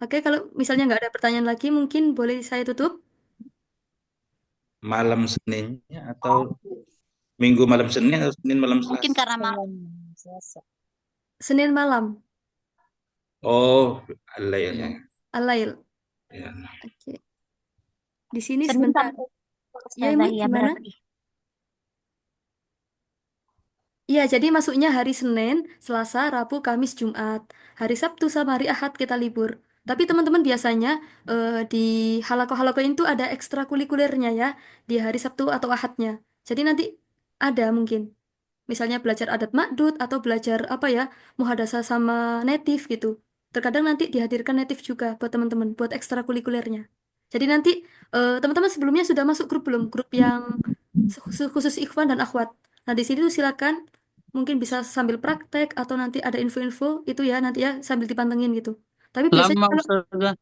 A: Oke, kalau misalnya nggak ada pertanyaan lagi, mungkin boleh saya tutup.
K: Malam Seninnya atau Minggu malam Senin atau Senin malam
D: Mungkin
K: Selasa?
D: karena
O: Selasa.
A: Senin malam,
K: Oh, Allah ya.
A: Alail.
K: Ya.
A: Oke. Di sini
D: Senin
A: sebentar.
D: sampai
A: Ya,
D: Ustazah
A: Ibu,
D: ya
A: gimana?
D: berarti.
A: Iya, jadi masuknya hari Senin, Selasa, Rabu, Kamis, Jumat. Hari Sabtu sama hari Ahad kita libur. Tapi teman-teman biasanya di halaqah-halaqah itu ada ekstrakurikulernya ya di hari Sabtu atau Ahadnya. Jadi nanti ada mungkin. Misalnya belajar adat makdud atau belajar apa ya, muhadasah sama native gitu. Terkadang nanti dihadirkan native juga buat teman-teman, buat ekstrakurikulernya. Jadi nanti teman-teman sebelumnya sudah masuk grup belum? Grup yang khusus ikhwan dan akhwat. Nah, di sini tuh silakan mungkin bisa sambil praktek atau nanti ada info-info itu ya nanti ya sambil dipantengin gitu. Tapi biasanya
E: Lama
A: kalau
E: Ustazah.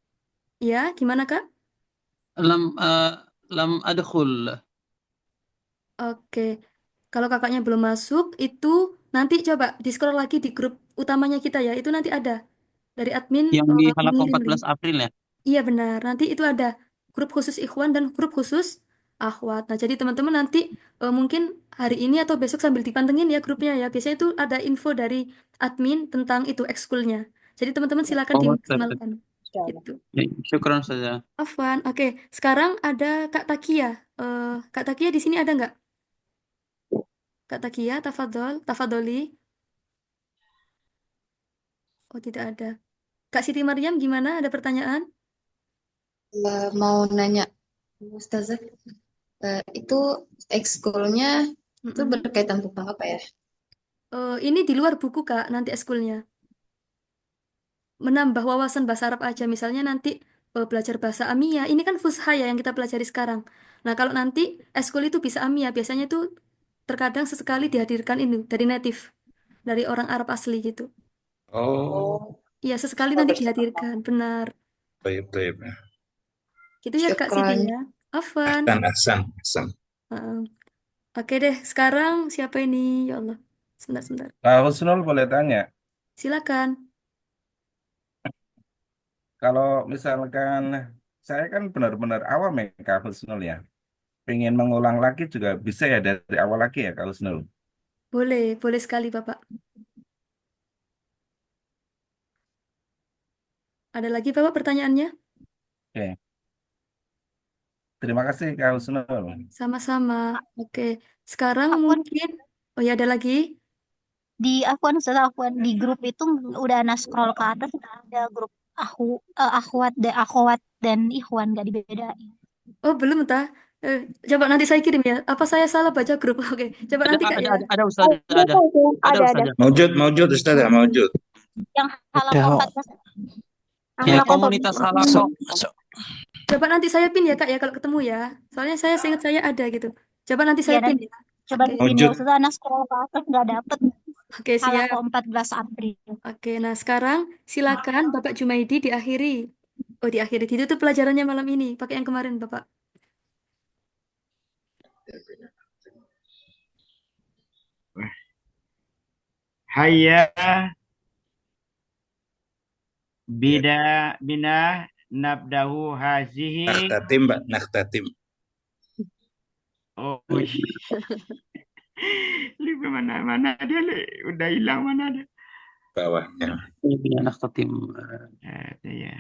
A: ya gimana Kak?
E: Lam lam adkhul.
A: Oke. Kalau kakaknya belum masuk itu nanti coba di-scroll lagi di grup utamanya kita ya. Itu nanti ada dari admin
E: Yang di halaman
A: mengirim link.
E: 14 April ya.
A: Iya benar. Nanti itu ada grup khusus ikhwan dan grup khusus akhwat. Nah, jadi teman-teman nanti mungkin hari ini atau besok sambil dipantengin ya grupnya ya. Biasanya itu ada info dari admin tentang itu ekskulnya. Jadi teman-teman silakan
E: Oh, tertib.
A: dimaksimalkan. Gitu.
E: Ya, syukran saja.
A: Afwan. Oke, sekarang ada Kak Takia. Kak Takia di sini ada nggak? Kak Takia, tafadoli. Oh, tidak ada. Kak Siti Maryam gimana? Ada pertanyaan?
B: Mau nanya, Ustazah, itu ekskulnya itu
A: Mm-mm.
B: berkaitan tentang apa ya?
A: Ini di luar buku, Kak, nanti ekskulnya. Menambah wawasan bahasa Arab aja. Misalnya nanti belajar bahasa Amia. Ini kan Fusha ya yang kita pelajari sekarang. Nah, kalau nanti ekskul itu bisa Amia. Biasanya itu terkadang sesekali dihadirkan ini dari native. Dari orang Arab asli gitu.
K: Oh,
A: Iya, sesekali nanti dihadirkan. Benar.
K: baik, baik.
A: Gitu ya, Kak Siti
B: Syukran.
A: ya. Afwan.
K: Ahsan, ahsan, ahsan.
A: Heeh. Oke deh, sekarang siapa ini? Ya Allah. Sebentar, sebentar.
Q: Kak Husnul boleh tanya,
A: Silakan.
Q: kalau misalkan saya kan benar-benar awam ya Kak Husnul ya, pengen mengulang lagi juga bisa ya dari awal lagi ya Kak Husnul.
A: Boleh, boleh sekali Bapak. Ada lagi Bapak pertanyaannya?
Q: Oke, terima kasih Kak Husnul.
A: Sama-sama. Oke. Sekarang
D: Afwan,
A: mungkin, oh ya ada lagi.
D: di Afwan Ustazah, Afwan di grup itu udah ana scroll ke atas ada grup akhwat dan ikhwan nggak dibedain.
A: Oh belum tah? Eh, Coba nanti saya kirim ya. Apa saya salah baca grup? Oke. Coba
E: Ada
A: nanti Kak
E: ada
A: ya.
E: ada Ustazah, ada. Ada
D: Ada.
E: Ustazah.
K: Maujud Ustazah, maujud.
D: Yang
P: Ada
D: halaman
P: kok.
D: 14.
E: Ya,
D: Halaman
E: komunitas
D: 14.
E: halaqah.
A: Coba nanti saya pin ya Kak ya kalau ketemu ya. Soalnya saya seingat saya ada gitu. Coba nanti
D: Iya,
A: saya pin
D: nanti
A: ya.
D: coba
A: Oke.
D: dipin ya Ustazah, ana scroll ke atas nggak dapet
A: Oke, siap.
D: halaman 14 April.
A: Oke, nah sekarang silakan Bapak Jumaidi diakhiri. Oh, diakhiri. Ditutup pelajarannya malam ini. Pakai yang kemarin, Bapak.
R: Hayya
K: Ya.
R: bina nabdahu hazihi.
K: Naktatim, Mbak, naktatim.
R: Oh, Li mana dia Li? Udah hilang mana dia?
K: Bawahnya.
E: Ini anak tim.
R: Ya.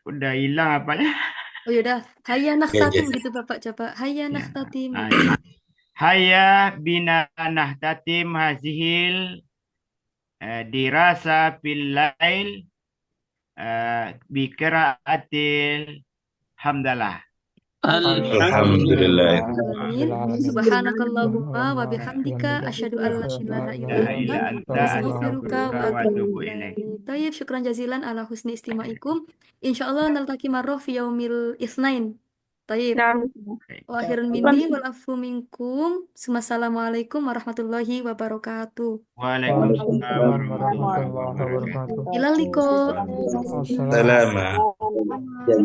R: Udah hilang apa ya?
A: Oh yaudah, hayya
K: Ya,
A: nakhtatim
K: ya.
A: gitu Bapak. Coba hayya
R: Ya.
A: nakhtatim.
R: Hayya bina nahtatim hazihil dirasa fil lail bi qiraatil hamdalah.
K: Alhamdulillah.
A: Alamin. Subhanakallahumma wa bihamdika asyhadu an la ilaha illa anta astaghfiruka wa atubu ilaik. Tayyib, syukran jazilan ala husni istimaikum. Insyaallah naltaqi marrah fi yaumil itsnain. Tayyib.
I: نعم.
A: Wa akhirun minni wal afu minkum. Assalamualaikum warahmatullahi wabarakatuh.
R: Waalaikumsalam warahmatullahi wabarakatuh.
A: Ilal liqa.
K: Salam.